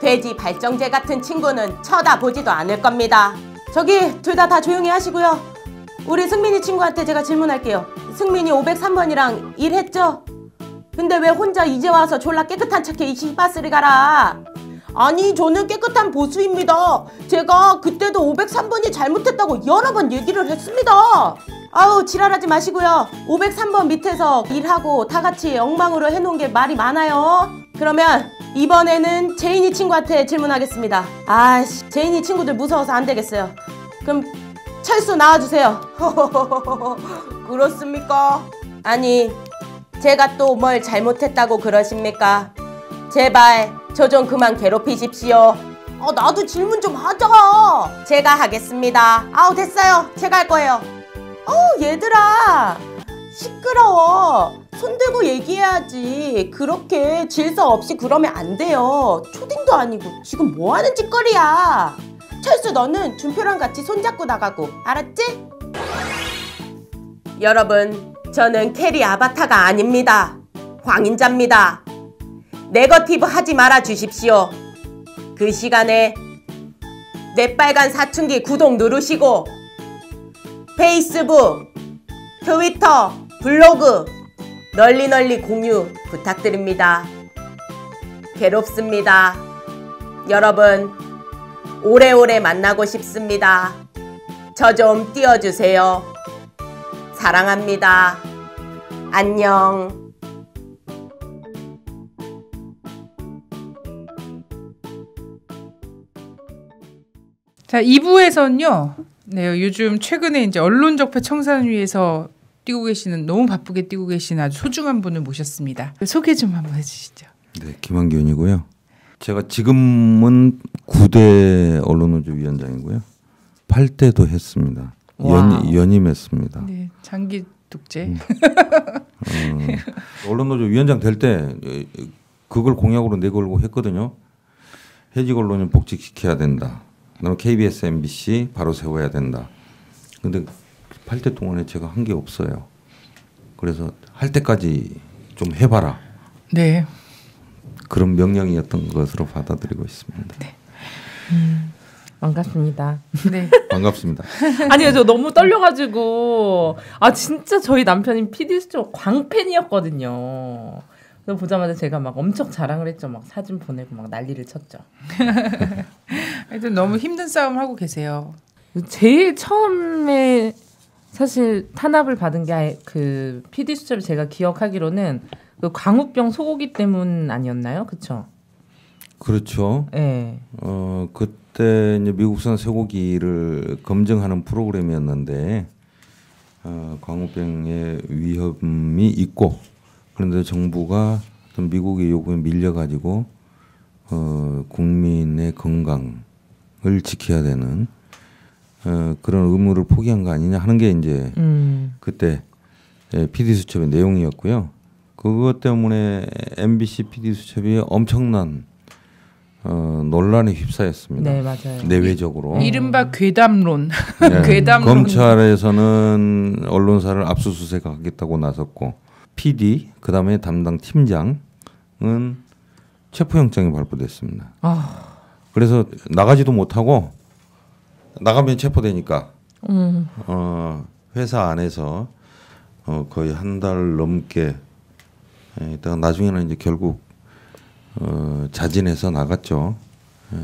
돼지 발정제 같은 친구는 쳐다보지도 않을 겁니다. 저기 둘 다 조용히 하시고요. 우리 승민이 친구한테 제가 질문할게요. 승민이 503번이랑 일했죠? 근데 왜 혼자 이제 와서 졸라 깨끗한 척해 이 시바스를 가라. 아니 저는 깨끗한 보수입니다. 제가 그때도 503번이 잘못했다고 여러 번 얘기를 했습니다. 아우 지랄하지 마시고요. 503번 밑에서 일하고 다 같이 엉망으로 해놓은 게 말이 많아요. 그러면 이번에는 제인이 친구한테 질문하겠습니다. 아씨 제인이 친구들 무서워서 안 되겠어요. 그럼 철수 나와주세요. 그렇습니까? 아니 제가 또 뭘 잘못했다고 그러십니까? 제발 저 좀 그만 괴롭히십시오. 나도 질문 좀 하자. 제가 하겠습니다. 아우 됐어요. 제가 할 거예요. 얘들아 시끄러워. 손 들고 얘기해야지. 그렇게 질서 없이 그러면 안 돼요. 초딩도 아니고 지금 뭐 하는 짓거리야. 철수 너는 준표랑 같이 손잡고 나가고 알았지? 여러분 저는 캐리 아바타가 아닙니다. 광인자입니다. 네거티브 하지 말아 주십시오. 그 시간에 넷빨간 사춘기 구독 누르시고 페이스북, 트위터, 블로그 널리 공유 부탁드립니다. 괴롭습니다. 여러분 오래오래 만나고 싶습니다. 저 좀 띄워주세요. 사랑합니다. 안녕. 자, 2부에서는요. 네, 요즘 최근에 이제 언론적폐 청산위에서 뛰고 계시는 너무 바쁘게 뛰고 계신 아주 소중한 분을 모셨습니다. 소개 좀 한번 해주시죠. 네, 김한기 의원이고요. 제가 지금은 9대 언론노조 위원장이고요. 8대도 했습니다. 연임했습니다. 네, 장기 독재. 언론노조 위원장 될 때 그걸 공약으로 내걸고 했거든요. 해직 언론은 복직시켜야 된다. 그다음에 KBS, MBC 바로 세워야 된다. 근데 8대 동안에 제가 한 게 없어요. 그래서 할 때까지 좀 해봐라. 네. 그런 명령이었던 것으로 받아들이고 있습니다. 네. 반갑습니다. 네. 반갑습니다. 아니요, 저 너무 떨려가지고 진짜 저희 남편이 PD수첩 광팬이었거든요. 그래서 보자마자 제가 막 엄청 자랑을 했죠. 막 사진 보내고 막 난리를 쳤죠. 하여튼 너무 힘든 싸움 하고 계세요. 제일 처음에 사실 탄압을 받은 게 그 PD수첩 제가 기억하기로는 그 광우병 소고기 때문 아니었나요? 그렇죠? 그렇죠. 네. 그때 이제 미국산 쇠고기를 검증하는 프로그램이었는데 광우병의 위험이 있고 그런데 정부가 어떤 미국의 요구에 밀려가지고 국민의 건강을 지켜야 되는 그런 의무를 포기한 거 아니냐 하는 게 이제 그때 PD수첩의 내용이었고요. 그것 때문에 MBC PD수첩이 엄청난 논란에 휩싸였습니다. 네, 맞아요. 내외적으로. 이른바 괴담론. 네. 괴담론. 검찰에서는 언론사를 압수수색하겠다고 나섰고 PD 그다음에 담당 팀장은 체포영장이 발부됐습니다. 그래서 나가지도 못하고 나가면 체포되니까 회사 안에서 거의 한 달 넘게 있다가 나중에는 이제 결국 자진해서 나갔죠. 예.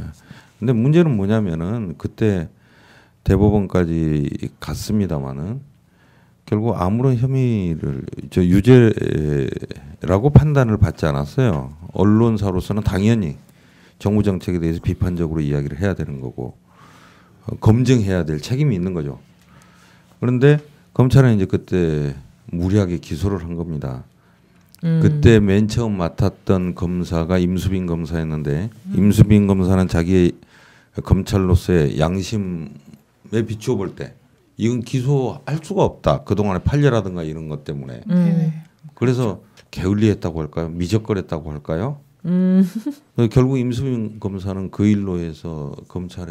근데 문제는 뭐냐면은 그때 대법원까지 갔습니다마는 결국 아무런 혐의를 유죄라고 판단을 받지 않았어요. 언론사로서는 당연히 정부 정책에 대해서 비판적으로 이야기를 해야 되는 거고 검증해야 될 책임이 있는 거죠. 그런데 검찰은 이제 그때 무리하게 기소를 한 겁니다. 그때 맨 처음 맡았던 검사가 임수빈 검사였는데 임수빈 검사는 자기 검찰로서의 양심에 비추어 볼 때 이건 기소할 수가 없다. 그동안의 판례라든가 이런 것 때문에. 그래서 게을리했다고 할까요? 미적거렸다고 할까요? 결국 임수빈 검사는 그 일로 해서 검찰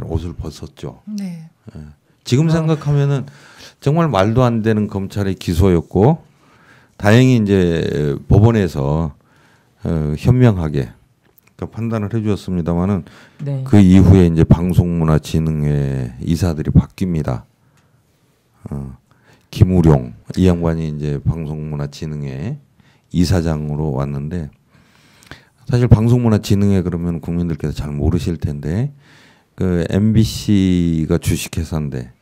옷을 벗었죠. 네. 예. 지금 생각하면은 정말 말도 안 되는 검찰의 기소였고 다행히 이제 법원에서 현명하게 판단을 해주었습니다만은 네. 그 이후에 이제 방송문화진흥회 이사들이 바뀝니다. 김우룡 이 양반이 이제 방송문화진흥회 이사장으로 왔는데 사실 방송문화진흥회 그러면 국민들께서 잘 모르실 텐데 그 MBC가 주식회사인데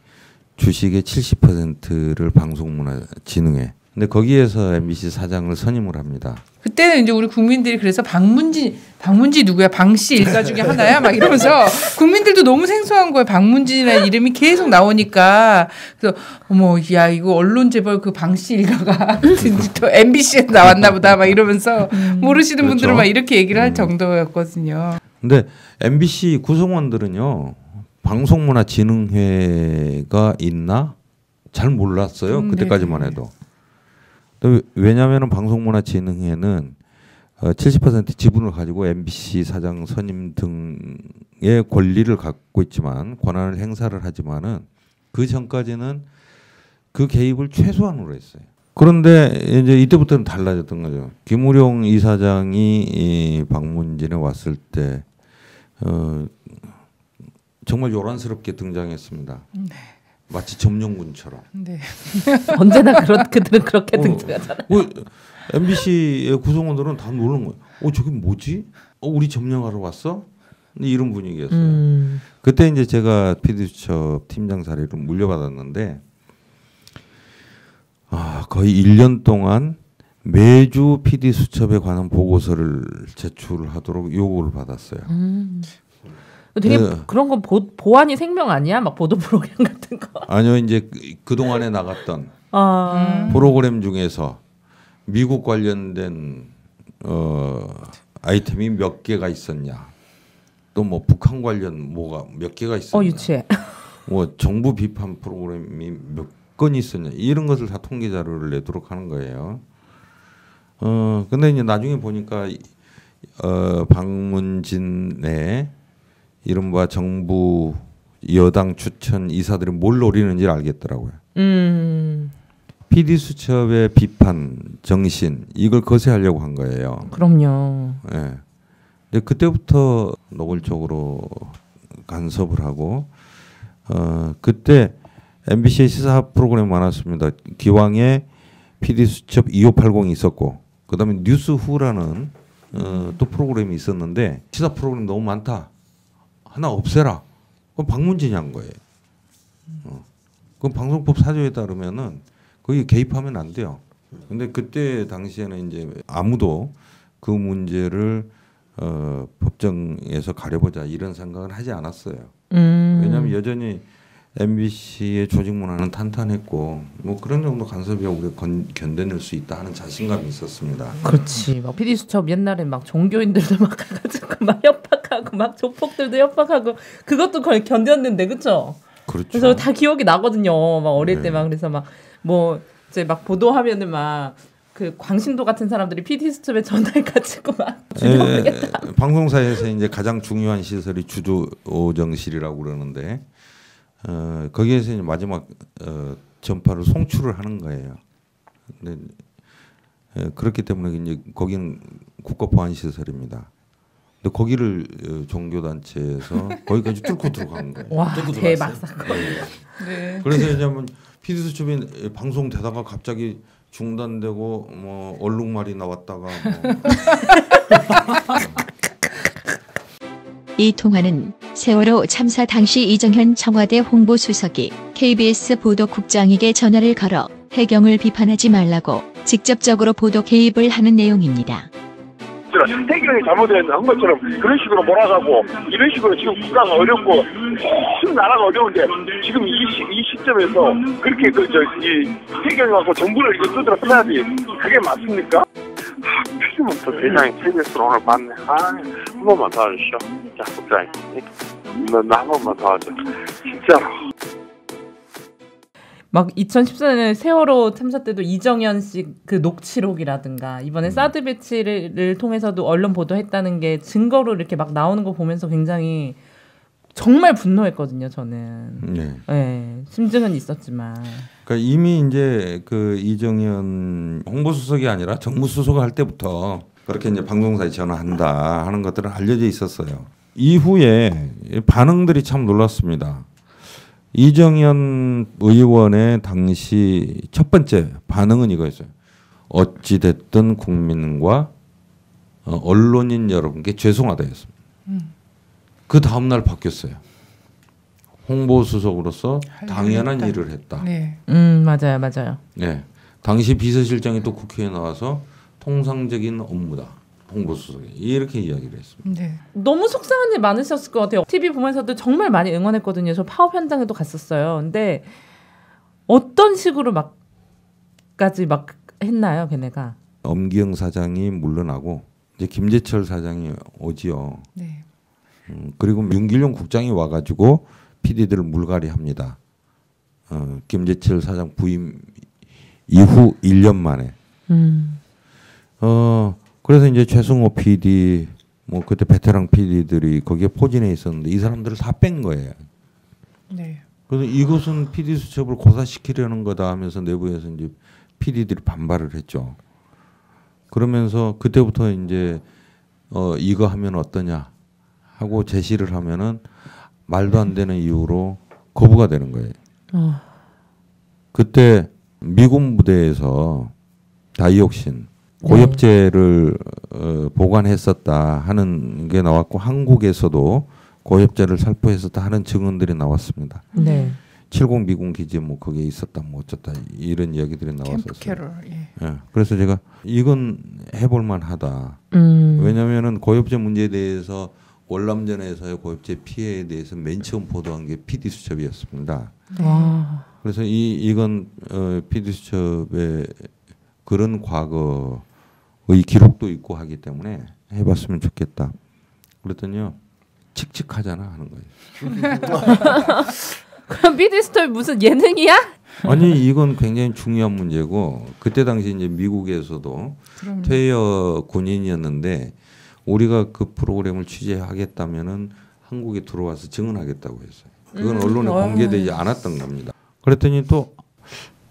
주식의 70%를 방송문화진흥회. 근데 거기에서 MBC 사장을 선임을 합니다. 그때는 이제 우리 국민들이 그래서 방문지 누구야? 방씨 일가 중에 하나야? 막 이러면서 국민들도 너무 생소한 거예요. 방문지라는 이름이 계속 나오니까. 그래서 어머, 야 이거 언론 재벌 그 방씨 일가가 MBC에 나왔나 보다 막 이러면서 모르시는 그렇죠. 분들은 막 이렇게 얘기를 할 정도였거든요. 근데 MBC 구성원들은요. 방송문화진흥회가 있나? 잘 몰랐어요. 그때까지만 해도. 왜냐하면 방송문화진흥회는 70% 지분을 가지고 MBC 사장 선임 등의 권리를 갖고 있지만 권한을 행사를 하지만은 그 전까지는 그 개입을 최소한으로 했어요. 그런데 이제 이때부터는 달라졌던 거죠. 김우룡 이사장이 이 방문진에 왔을 때 정말 요란스럽게 등장했습니다. 네. 마치 점령군처럼. 네. 언제나 그들은 그렇게 등장하잖아요. MBC의 구성원들은 다 놀란 거예요. 저게 뭐지? 우리 점령하러 왔어? 이런 분위기였어요. 그때 이제 제가 PD수첩 팀장 자리를 물려받았는데 거의 1년 동안 매주 PD수첩에 관한 보고서를 제출하도록 요구를 받았어요. 되게 그런 건 보안이 생명 아니야? 막 보도 프로그램 같은 거. 아니요, 이제 그 동안에 나갔던 프로그램 중에서 미국 관련된 아이템이 몇 개가 있었냐, 또 뭐 북한 관련 뭐가 몇 개가 있었냐, 유치해. 뭐 정부 비판 프로그램이 몇 건이 있었냐 이런 것을 다 통계 자료를 내도록 하는 거예요. 근데 이제 나중에 보니까 방문진 내 이른바 정부 여당 추천 이사들이 뭘 노리는지 알겠더라고요. PD수첩의 비판 정신 이걸 거세하려고 한 거예요. 그럼요. 네. 근데 그때부터 노골적으로 간섭을 하고 그때 MBC의 시사 프로그램 많았습니다. 기왕에 PD수첩 2580이 있었고 그다음에 뉴스후라는 또 프로그램이 있었는데 시사 프로그램 너무 많다. 하나 없애라. 그럼 방문진이 한 거예요. 그럼 방송법 4조에 따르면은 거기 개입하면 안 돼요. 근데 그때 당시에는 이제 아무도 그 문제를 법정에서 가려보자 이런 생각은 하지 않았어요. 왜냐하면 여전히 MBC의 조직 문화는 탄탄했고 뭐 그런 정도 간섭이야 우리가 견뎌낼 수 있다 하는 자신감이 있었습니다. 그렇지. 막 PD수첩 옛날에 막 종교인들도 막 가가지고 막 협박하고 막 조폭들도 협박하고 그것도 거의 견뎠는데 그렇죠? 그렇죠. 그래서 다 기억이 나거든요. 막 어릴 때 막 그래서 막 뭐 이제 막 보도하면은 막 그 광신도 같은 사람들이 PD수첩에 전화해가지고 막 죽여버리겠다. 방송사에서 이제 가장 중요한 시설이 주조정실이라고 그러는데 거기에서 이제 마지막 전파를 송출을 하는 거예요. 근데 그렇기 때문에 이제 거기는 국가보안시설입니다. 근데 거기를 종교단체에서 거기까지 뚫고 들어간 거예요. 와 대박 사건. 네. 그래서 이제 한번 PD수첩이 방송되다가 갑자기 중단되고 뭐 얼룩말이 나왔다가 뭐. 이 통화는 세월호 참사 당시 이정현 청와대 홍보수석이 KBS 보도국장에게 전화를 걸어 해경을 비판하지 말라고 직접적으로 보도 개입을 하는 내용입니다. 해경이 잘못한 것처럼 그런 식으로 몰아가고 이런 식으로 지금 국가가 어렵고 지금 나라가 어려운데 지금 이 시점에서 그렇게 이 해경이 갖고 정부를 이거 두드려 패야지 그게 맞습니까? 필요면 또 대장이 KBS로 오늘 봤네. 한 번만 더 해주시오. 자, 국장님. 나 한 번만 더 하자. 진짜로. 막 2014년에 세월호 참사 때도 이정현 씨 그 녹취록이라든가 이번에 사드 배치를 통해서도 언론 보도했다는 게 증거로 이렇게 막 나오는 거 보면서 굉장히 정말 분노했거든요. 저는. 네. 네. 심증은 있었지만. 그러니까 이미 이제 그 이정현 홍보수석이 아니라 정무수석을 할 때부터 그렇게 이제 방송사에 전화한다 하는 것들은 알려져 있었어요. 이후에 반응들이 참 놀랐습니다. 이정현 의원의 당시 첫 번째 반응은 이거였어요. 어찌됐든 국민과 언론인 여러분께 죄송하다였습니다. 그 다음날 바뀌었어요. 홍보수석으로서 당연한 일을 했다. 네. 맞아요. 네. 당시 비서실장이 또 국회에 나와서 통상적인 업무다. 홍보수석이 이렇게 이야기를 했습니다. 네. 너무 속상한 일 많으셨을 것 같아요. TV 보면서도 정말 많이 응원했거든요. 저 파업 현장에도 갔었어요. 근데 어떤 식으로 막까지 막 했나요, 걔네가? 엄기영 사장이 물러나고 이제 김재철 사장이 오지요. 네. 그리고 윤길용 국장이 와가지고 PD들을 물갈이합니다. 김재철 사장 부임 이후 1년 만에. 그래서 이제 최승호 PD, 뭐 그때 베테랑 PD들이 거기에 포진해 있었는데 이 사람들을 다 뺀 거예요. 네. 그래서 이것은 PD 수첩을 고사시키려는 거다 하면서 내부에서 이제 PD들이 반발을 했죠. 그러면서 그때부터 이제 이거 하면 어떠냐 하고 제시를 하면은 말도 안 되는 이유로 거부가 되는 거예요. 그때 미군 부대에서 다이옥신 고엽제를 보관했었다 하는 게 나왔고 한국에서도 고엽제를 살포했었다 하는 증언들이 나왔습니다. 네. 70 미군 기지에 뭐 거기에 있었다 뭐 어쩌다 이런 이야기들이 나왔었어요. 캠프 캐럴. 예. 예. 그래서 제가 이건 해볼 만하다. 왜냐하면은 고엽제 문제에 대해서 월남전에서의 고엽제 피해에 대해서 맨 처음 보도한 게 PD 수첩이었습니다. 그래서 이건 PD 수첩의 그런 과거의 기록도 있고 하기 때문에 해봤으면 좋겠다. 그랬더니요 칙칙하잖아 하는 거예요. 그럼 PD 수첩이 무슨 예능이야? 아니 이건 굉장히 중요한 문제고 그때 당시 이제 미국에서도 그럼요. 퇴역 군인이었는데 우리가 그 프로그램을 취재하겠다면은 한국에 들어와서 증언하겠다고 했어요. 그건 언론에 공개되지 않았던 겁니다. 그랬더니 또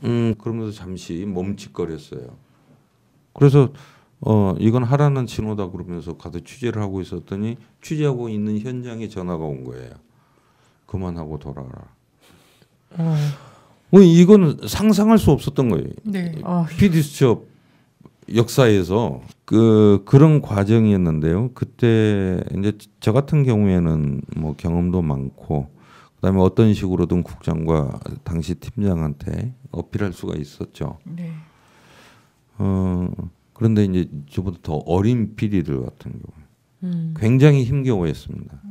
그러면서 잠시 멈칫거렸어요. 그래서 이건 하라는 신호다 그러면서 가서 취재를 하고 있었더니 취재하고 있는 현장에 전화가 온 거예요. 그만하고 돌아가라. 이건 상상할 수 없었던 거예요. 네. PD 수첩 역사에서 그런 과정이었는데요. 그때 이제 저 같은 경우에는 뭐 경험도 많고 그다음에 어떤 식으로든 국장과 당시 팀장한테 어필할 수가 있었죠. 네. 그런데 이제 저보다 더 어린 PD들 같은 경우 굉장히 힘겨워했습니다.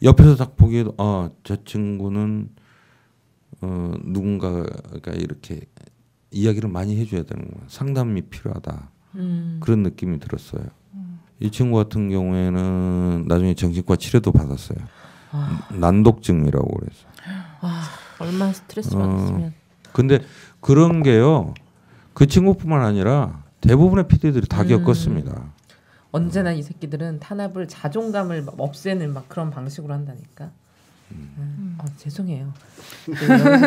옆에서 딱 보기에도 저 친구는 누군가가 이렇게 이야기를 많이 해줘야 되는 거야. 상담이 필요하다. 그런 느낌이 들었어요. 이 친구 같은 경우에는 나중에 정신과 치료도 받았어요. 난독증이라고 그랬어요. 얼마나 스트레스 받았으면. 근데 그런 게요. 그 친구뿐만 아니라 대부분의 PD들이 다 겪었습니다. 언제나 이 새끼들은 탄압을 자존감을 없애는 막 그런 방식으로 한다니까. 죄송해요.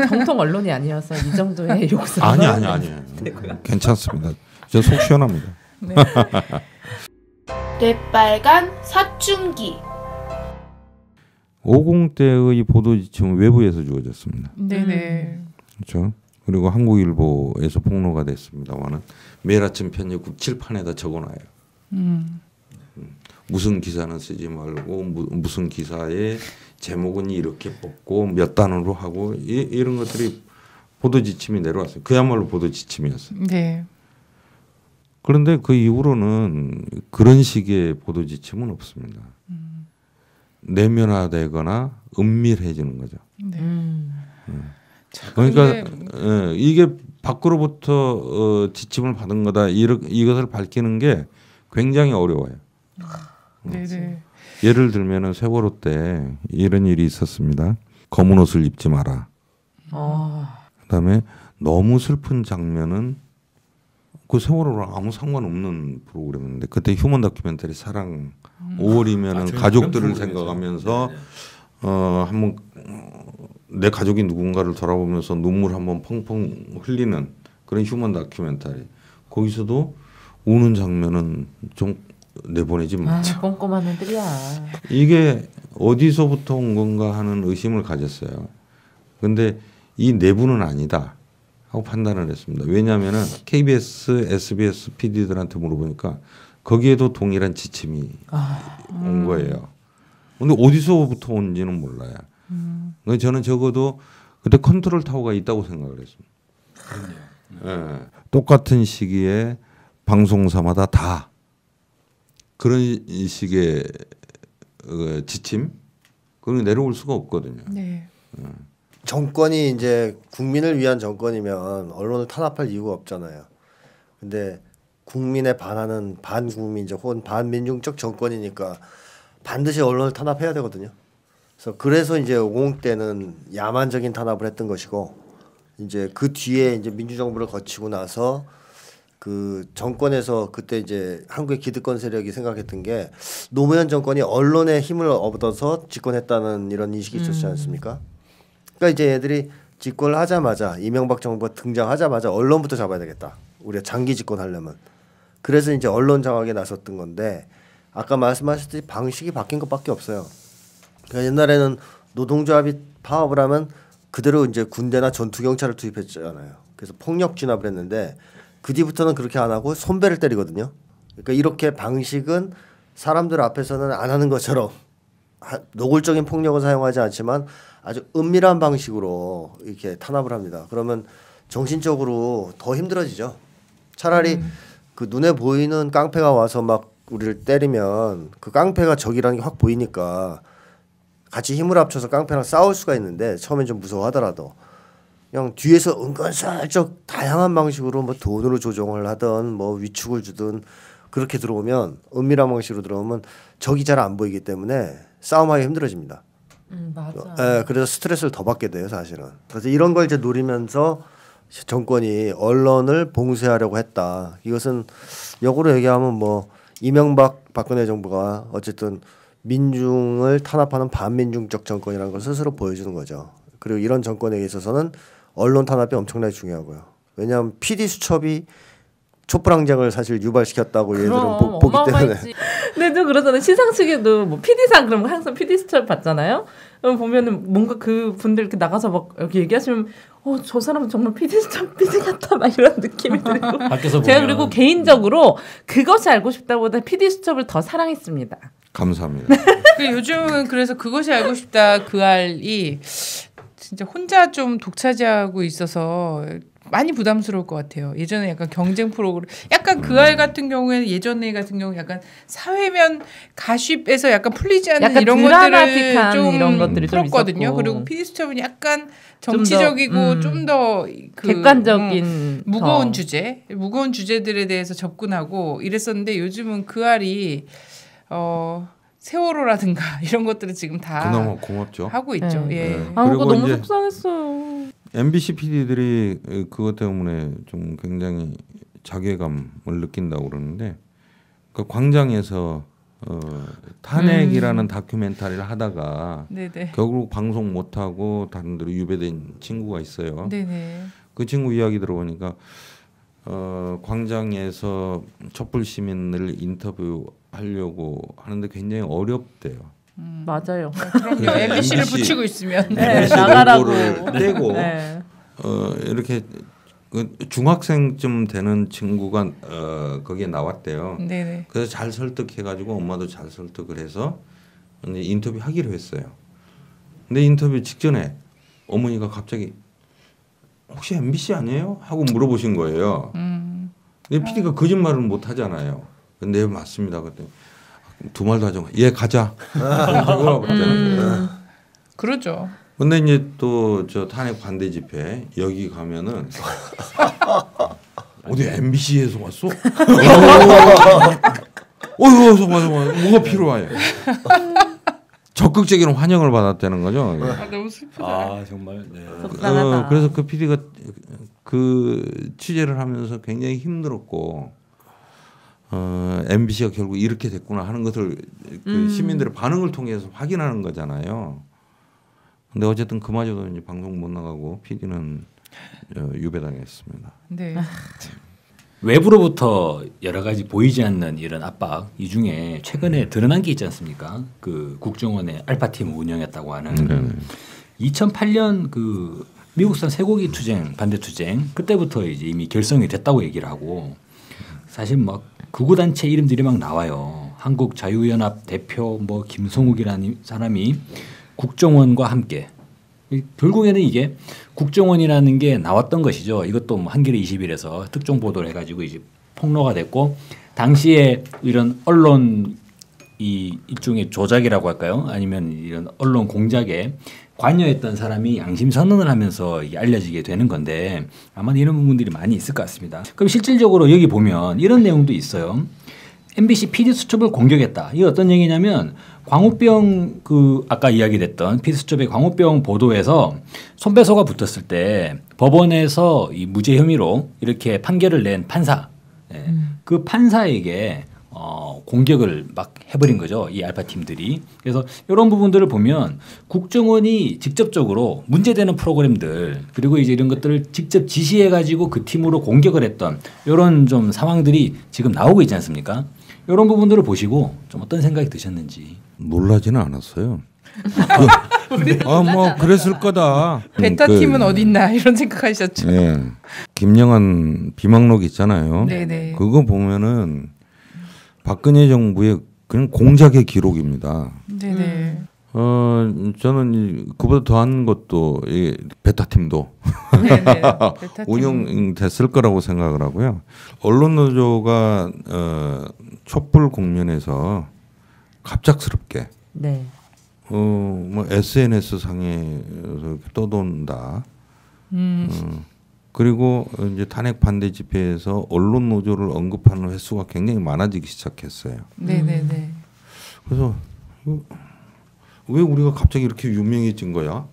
정통 언론이 아니어서 이 정도의 욕설. 아니. 괜찮습니다. 저 속 시원합니다. 네. 뇌빨간 사춘기. 50대의 보도 지침은 외부에서 주어졌습니다. 네네. 그렇죠. 그리고 한국일보에서 폭로가 됐습니다만은 매일 아침 편집국 칠판에다 적어놔요. 무슨 기사는 쓰지 말고 무슨 기사의 제목은 이렇게 뽑고 몇 단어로 하고 이런 것들이 보도 지침이 내려왔어요. 그야말로 보도 지침이었어요. 네. 그런데 그 이후로는 그런 식의 보도 지침은 없습니다. 내면화되거나 은밀해지는 거죠. 네. 그러니까 이게 밖으로부터 지침을 받은 거다 이것을 밝히는 게 굉장히 어려워요. 네네. 예를 들면은 세월호 때 이런 일이 있었습니다. 검은 옷을 입지 마라. 그다음에 너무 슬픈 장면은 그 세월호랑 아무 상관없는 프로그램인데 그때 휴먼 다큐멘터리 사랑 5월이면은 가족들을 생각하면서 한번 내 가족이 누군가를 돌아보면서 눈물 한번 펑펑 흘리는 그런 휴먼 다큐멘터리. 거기서도 우는 장면은 좀 내보내지 마. 꼼꼼한 애들이야. 이게 어디서부터 온 건가 하는 의심을 가졌어요. 근데 이 내부는 아니다 하고 판단을 했습니다. 왜냐하면은 KBS, SBS PD들한테 물어보니까 거기에도 동일한 지침이 온 거예요. 근데 어디서부터 온지는 몰라요. 그래서 저는 적어도 그때 컨트롤 타워가 있다고 생각을 했습니다. 네. 똑같은 시기에 방송사마다 다 그런 식의 지침 그런 내려올 수가 없거든요. 네. 정권이 이제 국민을 위한 정권이면 언론을 탄압할 이유가 없잖아요. 근데 국민에 반하는 반국민적 혹은 반민중적 정권이니까 반드시 언론을 탄압해야 되거든요. 그래서 이제 50 때는 야만적인 탄압을 했던 것이고 이제 그 뒤에 이제 민주정부를 거치고 나서 그 정권에서 그때 이제 한국의 기득권 세력이 생각했던 게 노무현 정권이 언론의 힘을 얻어서 집권했다는 이런 인식이 있었지 않습니까? 그러니까 이제 애들이 집권을 하자마자 이명박 정부가 등장하자마자 언론부터 잡아야 되겠다. 우리가 장기 집권하려면. 그래서 이제 언론 장악에 나섰던 건데 아까 말씀하셨듯이 방식이 바뀐 것밖에 없어요. 그러니까 옛날에는 노동조합이 파업을 하면 그대로 이제 군대나 전투경찰을 투입했잖아요. 그래서 폭력 진압을 했는데 그 뒤부터는 그렇게 안 하고 손배를 때리거든요. 그러니까 이렇게 방식은 사람들 앞에서는 안 하는 것처럼 노골적인 폭력을 사용하지 않지만 아주 은밀한 방식으로 이렇게 탄압을 합니다. 그러면 정신적으로 더 힘들어지죠. 차라리 그 눈에 보이는 깡패가 와서 막 우리를 때리면 그 깡패가 적이라는 게 확 보이니까 같이 힘을 합쳐서 깡패랑 싸울 수가 있는데 처음엔 좀 무서워하더라도 그냥 뒤에서 은근슬쩍 다양한 방식으로 뭐 돈으로 조종을 하든 뭐 위축을 주든 그렇게 들어오면 은밀한 방식으로 들어오면 적이 잘 안 보이기 때문에 싸움하기 힘들어집니다. 맞아. 그래서 스트레스를 더 받게 돼요, 사실은. 그래서 이런 걸 이제 노리면서 정권이 언론을 봉쇄하려고 했다. 이것은 역으로 얘기하면 뭐 이명박 박근혜 정부가 어쨌든 민중을 탄압하는 반민중적 정권이라는 걸 스스로 보여주는 거죠. 그리고 이런 정권에 있어서는 언론 탄압이 엄청나게 중요하고요. 왜냐하면 PD 수첩이 촛불항쟁을 사실 유발시켰다고 얘들은 보기 때문에. 근데 또 그러잖아요. 시상식에도 뭐 PD상 그럼 항상 PD 수첩 받잖아요. 그럼 보면은 뭔가 그 분들 이렇게 나가서 막 이렇게 얘기하시면 저 사람은 정말 PD 수첩 PD 같다 막 이런 느낌이 들고. 밖에서 제가 보면. 그리고 개인적으로 그것이 알고 싶다보다 PD 수첩을 더 사랑했습니다. 감사합니다. 요즘은 그래서 그것이 알고 싶다 그 알이 진짜 혼자 좀 독차지하고 있어서 많이 부담스러울 것 같아요. 예전에 약간 경쟁 프로그램, 약간 그 알 같은 경우에는 예전에 같은 경우 약간 사회면 가십에서 약간 풀리지 않는 약간 이런 것들을 좀 이런 것들이 풀었거든요. 좀 그리고 피디수첩은 약간 정치적이고 좀 더 객관적인 무거운 주제들에 대해서 접근하고 이랬었는데 요즘은 그 알이 세월호라든가 이런 것들을 지금 다 그나마 고맙죠. 하고 있죠. 예. 그거 너무 속상했어요. MBC PD들이 그것 때문에 좀 굉장히 자괴감을 느낀다고 그러는데 그 광장에서 탄핵이라는 다큐멘터리를 하다가 네네. 결국 방송 못하고 다른 데로 유배된 친구가 있어요. 네네. 그 친구 이야기 들어보니까 광장에서 촛불 시민을 인터뷰하려고 하는데 굉장히 어렵대요. 맞아요. 그럼요. MBC를 붙이고 있으면 나가라고 떼고 이렇게 중학생쯤 되는 친구가 거기에 나왔대요. 네네. 그래서 잘 설득해가지고 엄마도 잘 설득을 해서 이제 인터뷰 하기로 했어요. 근데 인터뷰 직전에 어머니가 갑자기 혹시 MBC 아니에요? 하고 물어보신 거예요. 근데 PD가 거짓말은 못 하잖아요. 근데 맞습니다. 그때 두 말도 하죠. 예, 가자. 그러죠. 근데 이제 또 저 탄핵 반대 집회 여기 가면은 어디 MBC에서 왔어? 어디서 맞아 뭐가 필요해? 적극적인 환영을 받았다는 거죠. 아, 너무 슬프다. 아 정말. 네. 그래서 그 PD가 그 취재를 하면서 굉장히 힘들었고 MBC가 결국 이렇게 됐구나 하는 것을 그 시민들의 반응을 통해서 확인하는 거잖아요. 근데 어쨌든 그마저도 이제 방송 못 나가고 PD는 유배당했습니다. 네. 외부로부터 여러 가지 보이지 않는 이런 압박 이 중에 최근에 드러난 게 있지 않습니까? 그 국정원의 알파팀을 운영했다고 하는 2008년 그 미국산 쇠고기 투쟁 반대 투쟁 그때부터 이제 이미 결성이 됐다고 얘기를 하고 사실 막 극우 단체 이름들이 막 나와요. 한국 자유연합 대표 뭐 김성욱이라는 사람이 국정원과 함께 결국에는 이게 국정원이라는 게 나왔던 것이죠. 이것도 뭐 한겨레 20일에서 특종 보도를 해가지고 이제 폭로가 됐고 당시에 이런 언론 이 일종의 조작이라고 할까요? 아니면 이런 언론 공작에 관여했던 사람이 양심 선언을 하면서 이게 알려지게 되는 건데 아마 이런 부분들이 많이 있을 것 같습니다. 그럼 실질적으로 여기 보면 이런 내용도 있어요. MBC PD 수첩을 공격했다. 이게 어떤 얘기냐면 광우병 그 아까 이야기됐던 PD 수첩의 광우병 보도에서 손배소가 붙었을 때 법원에서 이 무죄 혐의로 이렇게 판결을 낸 판사, 그 판사에게 공격을 막 해버린 거죠. 이 알파 팀들이. 그래서 이런 부분들을 보면 국정원이 직접적으로 문제되는 프로그램들 그리고 이제 이런 것들을 직접 지시해가지고 그 팀으로 공격을 했던 이런 좀 상황들이 지금 나오고 있지 않습니까? 이런 부분들을 보시고 좀 어떤 생각이 드셨는지. 놀라지는 않았어요. 뭐 그랬을 거다. 베타 팀은 어딨나 이런 생각하셨죠. 네. 김영한 비망록 있잖아요. 네네. 그거 보면은 박근혜 정부의 그냥 공작의 기록입니다. 네네. 저는 그보다 더한 것도 이 베타 팀도 운영됐을 거라고 생각을 하고요. 언론 노조가 촛불 국면에서 갑작스럽게 뭐 SNS 상에서 떠돈다. 그리고 이제 탄핵 반대 집회에서 언론 노조를 언급하는 횟수가 굉장히 많아지기 시작했어요. 네네네. 그래서 왜 우리가 갑자기 이렇게 유명해진 거야?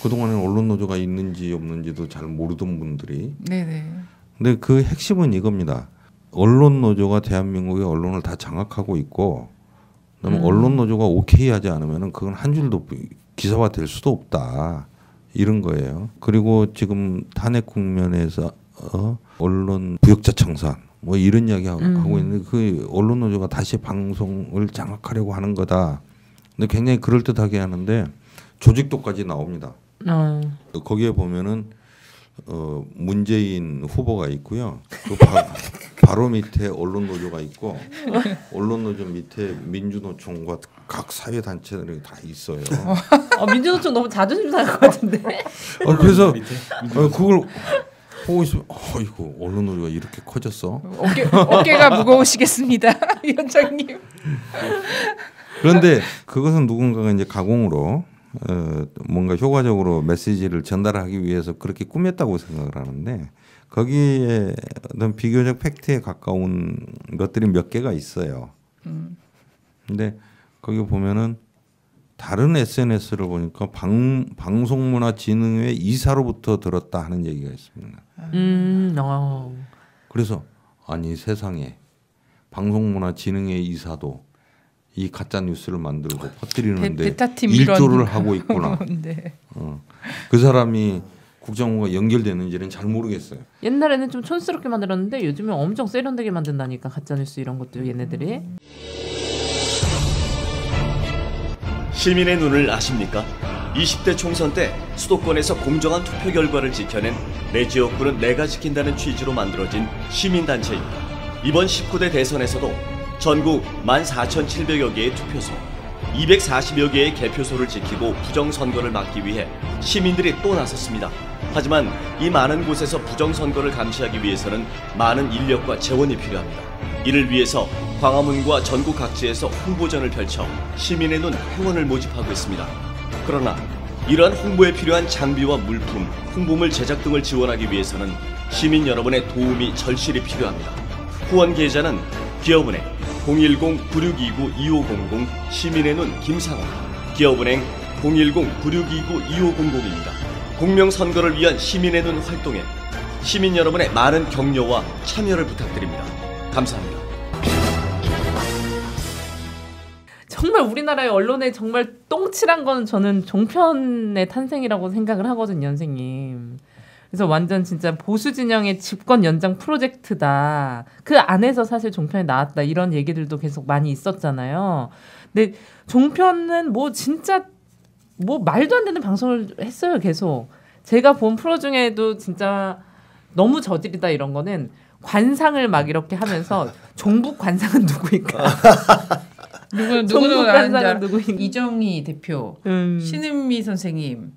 그동안에 언론 노조가 있는지 없는지도 잘 모르던 분들이. 네네. 근데 그 핵심은 이겁니다. 언론 노조가 대한민국의 언론을 다 장악하고 있고, 그다음에 언론 노조가 오케이 하지 않으면은 그건 한 줄도 기사화 될 수도 없다. 이런 거예요. 그리고 지금 탄핵 국면에서 언론 부역자 청산 뭐 이런 이야기 하고 있는데 그 언론 노조가 다시 방송을 장악하려고 하는 거다. 근데 굉장히 그럴듯하게 하는데 조직도까지 나옵니다. 거기에 보면은 문재인 후보가 있고요. 그 바로 밑에 언론 노조가 있고 언론 노조 밑에 민주노총과 각 사회 단체들이 다 있어요. 민주노총 너무 자존심 상할 것 같은데. 그래서 그걸 보고 있으면 이거 언론 노조가 이렇게 커졌어. 어깨가 무거우시겠습니다, 위원장님. 그런데 그것은 누군가가 이제 가공으로 뭔가 효과적으로 메시지를 전달하기 위해서 그렇게 꾸몄다고 생각을 하는데 거기에 어떤 비교적 팩트에 가까운 것들이 몇 개가 있어요. 근데 거기 보면은 다른 SNS를 보니까 방송문화진흥회 이사로부터 들었다 하는 얘기가 있습니다. 그래서 아니 세상에 방송문화진흥회 이사도 이 가짜 뉴스를 만들고 퍼뜨리는데 일조를 하고 있구나. 네. 그 사람이 국정원과 연결되는지는 잘 모르겠어요. 옛날에는 좀 촌스럽게 만들었는데 요즘은 엄청 세련되게 만든다니까 가짜 뉴스 이런 것도 얘네들이. 시민의 눈을 아십니까? 20대 총선 때 수도권에서 공정한 투표 결과를 지켜낸 내 지역구는 내가 지킨다는 취지로 만들어진 시민단체입니다. 이번 19대 대선에서도 전국 14,700여 개의 투표소, 240여 개의 개표소를 지키고 부정선거를 막기 위해 시민들이 또 나섰습니다. 하지만 이 많은 곳에서 부정선거를 감시하기 위해서는 많은 인력과 재원이 필요합니다. 이를 위해서 광화문과 전국 각지에서 홍보전을 펼쳐 시민의 눈 회원을 모집하고 있습니다. 그러나 이러한 홍보에 필요한 장비와 물품, 홍보물 제작 등을 지원하기 위해서는 시민 여러분의 도움이 절실히 필요합니다. 후원 계좌는 기업은행 010-9629-2500 시민의 눈 김상호, 기업은행 010-9629-2500입니다. 공명선거를 위한 시민의 눈 활동에 시민 여러분의 많은 격려와 참여를 부탁드립니다. 감사합니다. 정말 우리나라의 언론에 정말 똥칠한 건 저는 종편의 탄생이라고 생각을 하거든요, 선생님. 그래서 완전 진짜 보수 진영의 집권 연장 프로젝트다. 그 안에서 사실 종편이 나왔다. 이런 얘기들도 계속 많이 있었잖아요. 근데 종편은 뭐 진짜 뭐 말도 안 되는 방송을 했어요, 계속. 제가 본 프로 중에도 진짜 너무 저질이다 이런 거는 관상을 막 이렇게 하면서 종북 관상은 누구인가? 누구는 아는 누구인가? 이정희 대표, 신은미 선생님,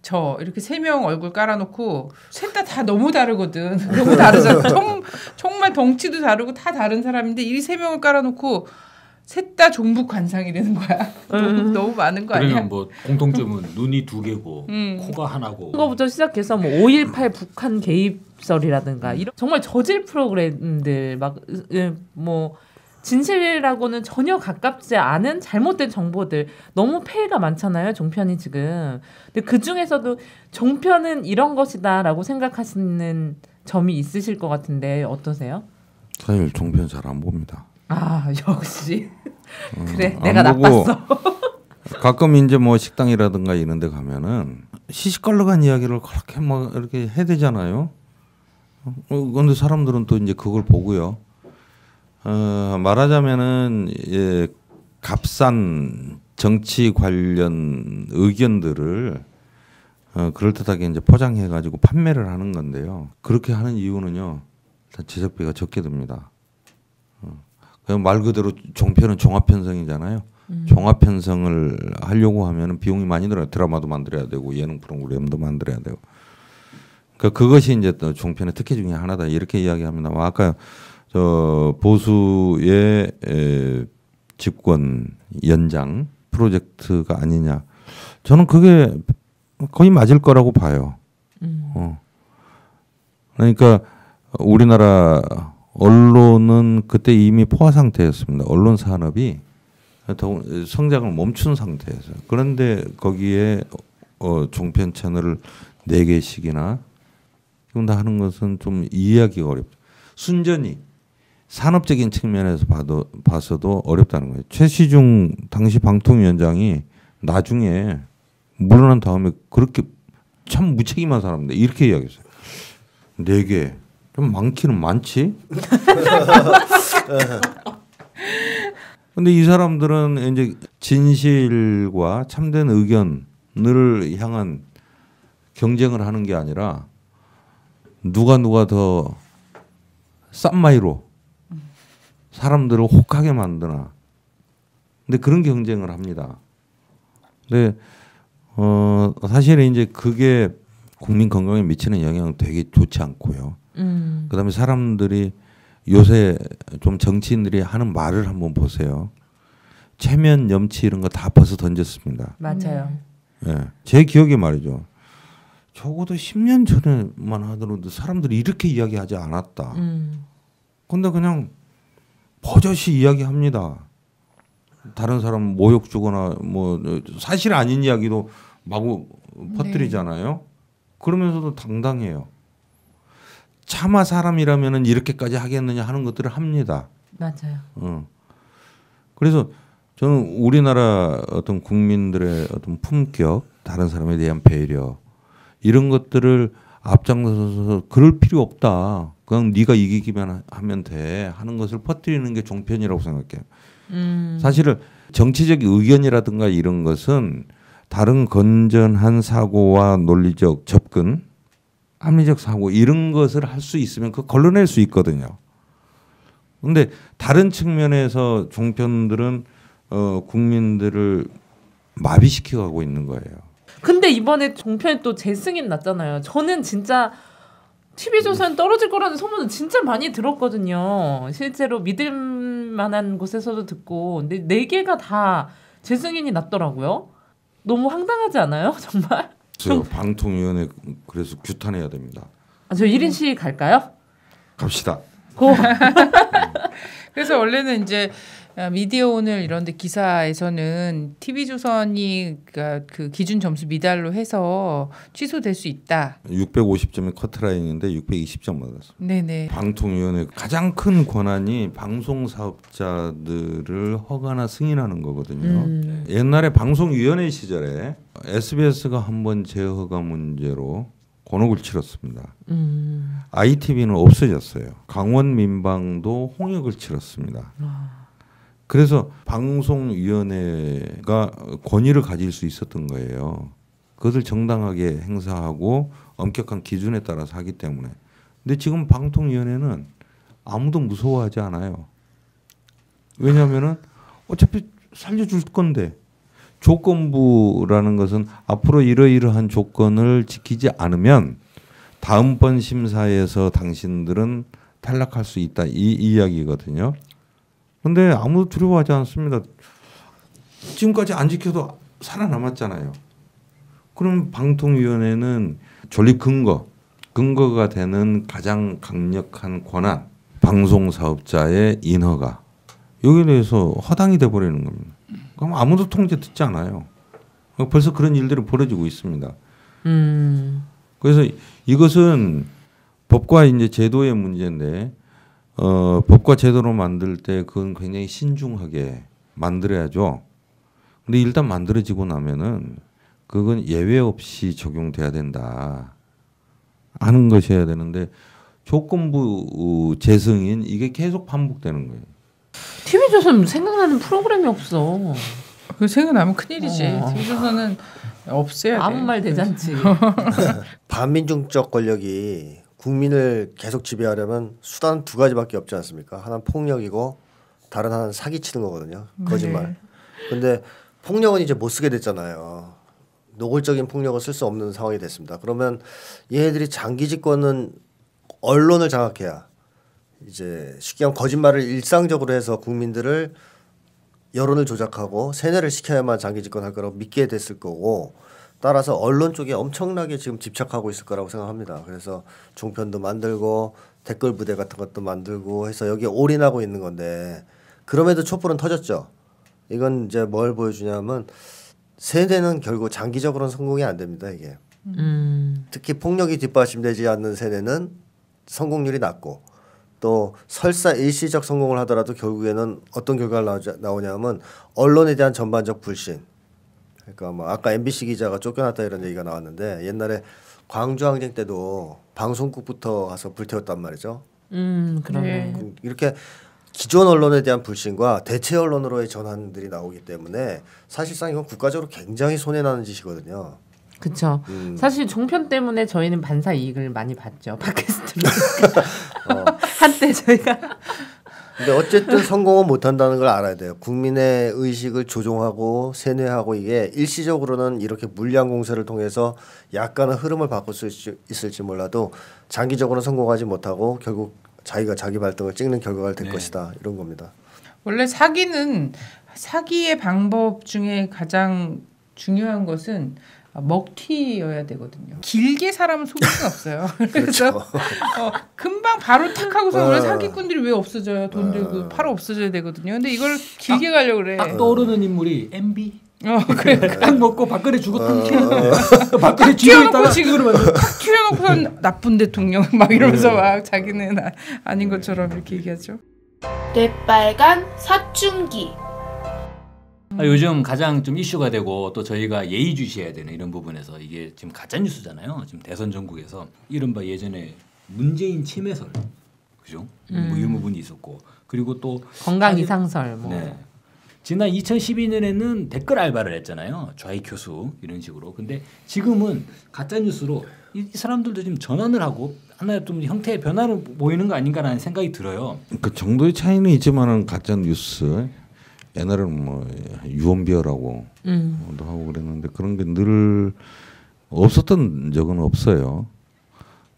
저 이렇게 3명 얼굴 깔아놓고 셋 다 너무 다르거든. 너무 다르잖아. 정말 덩치도 다르고 다 다른 사람인데 이 3명을 깔아놓고 셋 다 종북 관상이라는 거야. 너무 많은 거 아니야? 그러면 뭐 공통점은 눈이 2개고 코가 하나고. 그거부터 시작해서 뭐 5.18 북한 개입설이라든가 이런 정말 저질 프로그램들 막 뭐 진실이라고는 전혀 가깝지 않은 잘못된 정보들 너무 폐해가 많잖아요. 종편이 지금. 근데 그 중에서도 종편은 이런 것이다라고 생각하시는 점이 있으실 것 같은데 어떠세요? 사실 종편 잘 안 봅니다. 아 역시 그래 내가 나빴어. 가끔 이제 뭐 식당이라든가 이런 데 가면은 시시껄렁한 이야기를 그렇게 막 이렇게 해대잖아요. 그런데 사람들은 또 이제 그걸 보고요. 말하자면은 예, 값싼 정치 관련 의견들을 그럴듯하게 이제 포장해 가지고 판매를 하는 건데요. 그렇게 하는 이유는요. 제작비가 적게 듭니다. 말 그대로 종편은 종합 편성이잖아요. 종합 편성을 하려고 하면은 비용이 많이 들어요. 드라마도 만들어야 되고 예능 프로그램도 만들어야 되고. 그러니까 그것이 이제 또 종편의 특혜 중에 하나다 이렇게 이야기합니다. 아까 저 보수의 집권 연장 프로젝트가 아니냐. 저는 그게 거의 맞을 거라고 봐요. 그러니까 우리나라 언론은 그때 이미 포화 상태였습니다. 언론 산업이 성장을 멈춘 상태였어요. 그런데 거기에 종편 채널을 4개씩이나 지금 다 하는 것은 좀 이해하기가 어렵죠. 순전히 산업적인 측면에서 봐서도 어렵다는 거예요. 최시중 당시 방통위원장이 나중에 물러난 다음에 그렇게 참 무책임한 사람인데 이렇게 이야기했어요. 4개. 좀 많기는 많지. 근데 이 사람들은 이제 진실과 참된 의견을 향한 경쟁을 하는 게 아니라 누가 더 싼마이로 사람들을 혹하게 만드나. 근데 그런 경쟁을 합니다. 근데 사실 이제 그게 국민 건강에 미치는 영향은 되게 좋지 않고요. 그다음에 사람들이 요새 좀 정치인들이 하는 말을 한번 보세요. 체면, 염치 이런 거 다 벗어 던졌습니다. 맞아요. 예, 제 기억에 말이죠. 적어도 10년 전에만 하더라도 사람들이 이렇게 이야기하지 않았다. 근데 그냥 버젓이 이야기합니다. 다른 사람 모욕 주거나 뭐 사실 아닌 이야기도 마구 퍼뜨리잖아요. 네. 그러면서도 당당해요. 차마 사람이라면은 이렇게까지 하겠느냐 하는 것들을 합니다. 맞아요. 그래서 저는 우리나라 어떤 국민들의 어떤 품격, 다른 사람에 대한 배려 이런 것들을 앞장서서 그럴 필요 없다. 그냥 네가 이기기만 하면 돼 하는 것을 퍼뜨리는 게 종편이라고 생각해요. 사실은 정치적 의견이라든가 이런 것은 다른 건전한 사고와 논리적 접근, 합리적 사고 이런 것을 할 수 있으면 그 걸러낼 수 있거든요. 그런데 다른 측면에서 종편들은 국민들을 마비시켜 가고 있는 거예요. 근데 이번에 종편에 또 재승인 났잖아요. 저는 진짜 TV조선 떨어질 거라는 소문은 진짜 많이 들었거든요. 실제로 믿을 만한 곳에서도 듣고. 근데 4개가 다 재승인이 났더라고요. 너무 황당하지 않아요? 정말? 방통위원회 그래서 규탄해야 됩니다. 저 1인 시위 갈까요? 갑시다. 그래서 원래는 이제 미디어 오늘 이런 데 기사에서는 TV조선이 그 기준 점수 미달로 해서 취소될 수 있다. 650점의 커트라인인데 620점 받았습니다. 네네. 방통위원회 가장 큰 권한이 방송 사업자들을 허가나 승인하는 거거든요. 옛날에 방송위원회 시절에 SBS가 한번 재허가 문제로 곤혹을 치렀습니다. ITV는 없어졌어요. 강원 민방도 홍역을 치렀습니다. 그래서 방송위원회가 권위를 가질 수 있었던 거예요. 그것을 정당하게 행사하고 엄격한 기준에 따라서 하기 때문에. 근데 지금 방통위원회는 아무도 무서워하지 않아요. 왜냐하면은 어차피 살려줄 건데, 조건부라는 것은 앞으로 이러이러한 조건을 지키지 않으면 다음번 심사에서 당신들은 탈락할 수 있다, 이 이야기거든요. 근데 아무도 두려워하지 않습니다. 지금까지 안 지켜도 살아남았잖아요. 그럼 방통위원회는 존립 근거가 되는 가장 강력한 권한, 방송사업자의 인허가, 여기에 대해서 허당이 돼버리는 겁니다. 그럼 아무도 통제 듣지 않아요. 벌써 그런 일들이 벌어지고 있습니다. 그래서 이것은 법과 이제 제도의 문제인데, 법과 제도로 만들 때 그건 굉장히 신중하게 만들어야죠. 근데 일단 만들어지고 나면은 그건 예외 없이 적용돼야 된다 하는 것이어야 되는데, 조건부 재승인 이게 계속 반복되는 거예요. TV조선 생각나는 프로그램이 없어. 그 생각나면 큰일이지. TV조선은 없애야 돼. 아무 말 대잔치. 반민중적 권력이 국민을 계속 지배하려면 수단 2가지밖에 없지 않습니까? 하나는 폭력이고 다른 하나는 사기치는 거거든요. 거짓말. 근데 폭력은 이제 못 쓰게 됐잖아요. 노골적인 폭력을 쓸 수 없는 상황이 됐습니다. 그러면 얘네들이 장기 집권은 언론을 장악해야, 이제 쉽게 하면 거짓말을 일상적으로 해서 국민들을 여론을 조작하고 세뇌를 시켜야만 장기 집권할 거라고 믿게 됐을 거고, 따라서 언론 쪽에 엄청나게 지금 집착하고 있을 거라고 생각합니다. 그래서 종편도 만들고 댓글 부대 같은 것도 만들고 해서 여기에 올인하고 있는 건데, 그럼에도 촛불은 터졌죠. 이건 이제 뭘 보여주냐면 세뇌는 결국 장기적으로는 성공이 안 됩니다. 이게 특히 폭력이 뒷받침되지 않는 세뇌는 성공률이 낮고, 또 설사 일시적 성공을 하더라도 결국에는 어떤 결과가 나오냐면 언론에 대한 전반적 불신. 그러니까 뭐 아까 MBC 기자가 쫓겨났다 이런 얘기가 나왔는데, 옛날에 광주항쟁 때도 방송국부터 가서 불태웠단 말이죠. 그러네. 이렇게 기존 언론에 대한 불신과 대체 언론으로의 전환들이 나오기 때문에 사실상 이건 국가적으로 굉장히 손해나는 짓이거든요. 그렇죠. 사실 종편 때문에 저희는 반사 이익을 많이 봤죠. 팟캐스트로. 한때 저희가. 근데 어쨌든 성공은 못한다는 걸 알아야 돼요. 국민의 의식을 조종하고 세뇌하고, 이게 일시적으로는 이렇게 물량 공세를 통해서 약간의 흐름을 바꿀 수 있을지 몰라도 장기적으로는 성공하지 못하고 결국 자기가 자기 발등을 찍는 결과가 될 것이다, 이런 겁니다. 원래 사기의 방법 중에 가장 중요한 것은 먹튀여야 되거든요. 길게 사람을 속일 수는 없어요. 그래서 금방 바로 탁 하고서 원래 사기꾼들이 왜 없어져요? 돈 들고 바로 없어져야 되거든요. 근데 이걸 길게 가려고 그래. 딱 떠오르는 인물이 MB. 그래. 딱 먹고 박근혜 죽었던 박근혜 튀어놓고 지금 탁 튀어놓고선 나쁜 대통령 막 이러면서 막 자기는 아닌 것처럼 이렇게 얘기하죠. 뇌빨간 사춘기. 요즘 가장 좀 이슈가 되고 또 저희가 예의주시해야 되는 이런 부분에서, 이게 지금 가짜 뉴스잖아요. 지금 대선 전국에서 이른바 예전에 문재인 침해설, 그죠? 뭐 이런 부분이 있었고, 그리고 또 건강 이상설, 뭐. 네. 지난 2012년에는 댓글 알바를 했잖아요. 좌익 교수 이런 식으로. 근데 지금은 가짜 뉴스로 이 사람들도 지금 전환을 하고 하나의 좀 형태의 변화를 보이는 거 아닌가라는 생각이 들어요. 그 정도의 차이는 있지만은 가짜 뉴스 옛날에는 뭐 유언비어라고 하고 그랬는데 그런 게 늘 없었던 적은 없어요.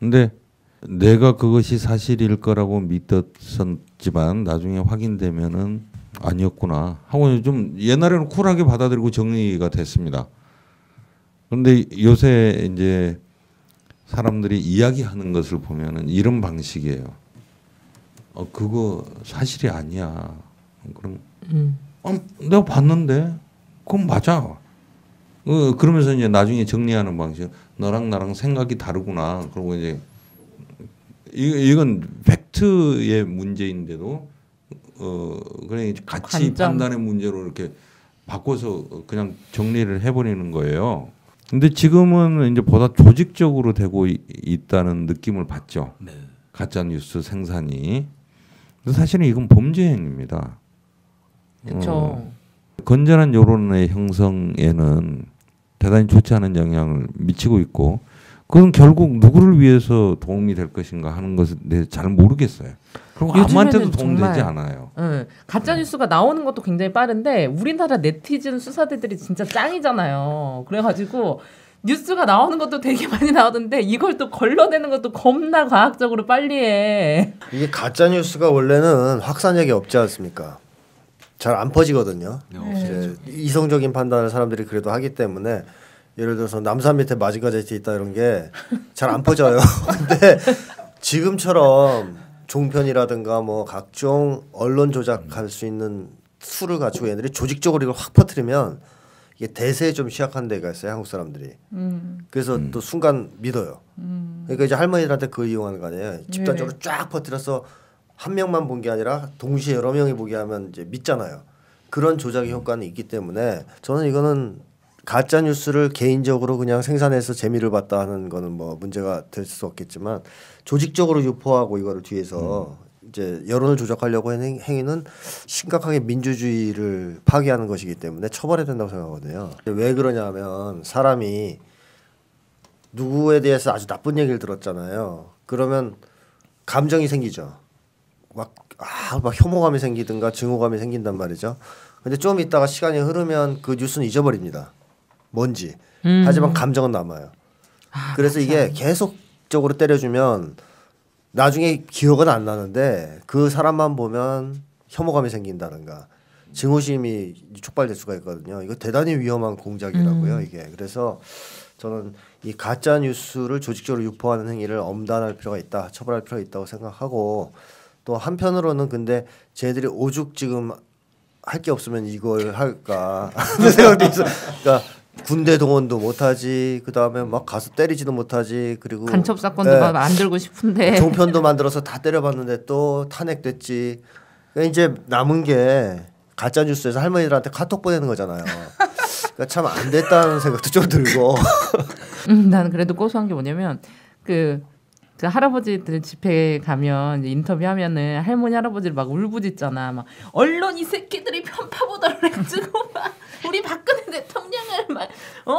근데 내가 그것이 사실일 거라고 믿었었지만 나중에 확인되면은 아니었구나 하고 좀 옛날에는 쿨하게 받아들이고 정리가 됐습니다. 그런데 요새 이제 사람들이 이야기하는 것을 보면은 이런 방식이에요. 그거 사실이 아니야. 그럼 내가 봤는데 그건 맞아. 그러면서 이제 나중에 정리하는 방식. 너랑 나랑 생각이 다르구나. 그리고 이제 이건 팩트의 문제인데도 그냥 가치 관점. 판단의 문제로 이렇게 바꿔서 그냥 정리를 해버리는 거예요. 근데 지금은 이제 보다 조직적으로 되고 있다는 느낌을 받죠. 네. 가짜 뉴스 생산이. 근데 사실은 이건 범죄 행위입니다. 그렇죠. 건전한 여론의 형성에는 대단히 좋지 않은 영향을 미치고 있고 그건 결국 누구를 위해서 도움이 될 것인가 하는 것에 대해서 잘 모르겠어요. 그리고 아무한테도 도움되지 않아요. 가짜 뉴스가 나오는 것도 굉장히 빠른데 우리나라 네티즌 수사대들이 진짜 짱이잖아요. 그래가지고 뉴스가 나오는 것도 되게 많이 나오던데 이걸 또 걸러내는 것도 겁나 과학적으로 빨리 해. 이게 가짜 뉴스가 원래는 확산력이 없지 않습니까? 잘 안 퍼지거든요. 이제 이성적인 판단을 사람들이 그래도 하기 때문에 예를 들어서 남산 밑에 마징가제트 있다 이런 게 잘 안 퍼져요. 근데 지금처럼 종편이라든가 뭐 각종 언론 조작할 수 있는 수를 가지고 얘네들이 조직적으로 이걸 확 퍼뜨리면 이게 대세에 좀 취약한 데가 있어요. 한국 사람들이. 그래서 또 순간 믿어요. 그러니까 이제 할머니들한테 그걸 이용하는 거 아니에요. 집단적으로 쫙 퍼뜨려서 한 명만 본 게 아니라 동시에 여러 명이 보게 하면 이제 믿잖아요. 그런 조작의 효과는 있기 때문에 저는 이거는 가짜 뉴스를 개인적으로 그냥 생산해서 재미를 봤다 하는 거는 뭐 문제가 될 수 없겠지만 조직적으로 유포하고 이거를 뒤에서 이제 여론을 조작하려고 하는 행위는 심각하게 민주주의를 파괴하는 것이기 때문에 처벌해야 된다고 생각하거든요. 왜 그러냐면 사람이 누구에 대해서 아주 나쁜 얘기를 들었잖아요. 그러면 감정이 생기죠. 막 혐오감이 생기든가 증오감이 생긴단 말이죠. 근데 좀 있다가 시간이 흐르면 그 뉴스는 잊어버립니다. 뭔지. 하지만 감정은 남아요. 그래서 그렇죠. 이게 계속적으로 때려주면 나중에 기억은 안 나는데 그 사람만 보면 혐오감이 생긴다든가 증오심이 촉발될 수가 있거든요. 이거 대단히 위험한 공작이라고요. 이게. 그래서 저는 이 가짜 뉴스를 조직적으로 유포하는 행위를 엄단할 필요가 있다. 처벌할 필요가 있다고 생각하고 또 한편으로는 근데 쟤들이 오죽 지금 할 게 없으면 이걸 할까 하는 생각도 있어. 그러니까 군대 동원도 못하지. 그 다음에 막 가서 때리지도 못하지. 그리고 간첩 사건도 막 만들고 싶은데 종편도 만들어서 다 때려봤는데 또 탄핵됐지. 그러니까 이제 남은 게 가짜 뉴스에서 할머니들한테 카톡 보내는 거잖아요. 그러니까 참 안 됐다는 생각도 좀 들고. 나는 그래도 고소한 게 뭐냐면 그 할아버지들 집회에 가면 인터뷰하면은 할머니 할아버지를 막 울부짖잖아. 막 언론 이 새끼들이 편파 보도를 해주고 막 우리 박근혜 대통령을 막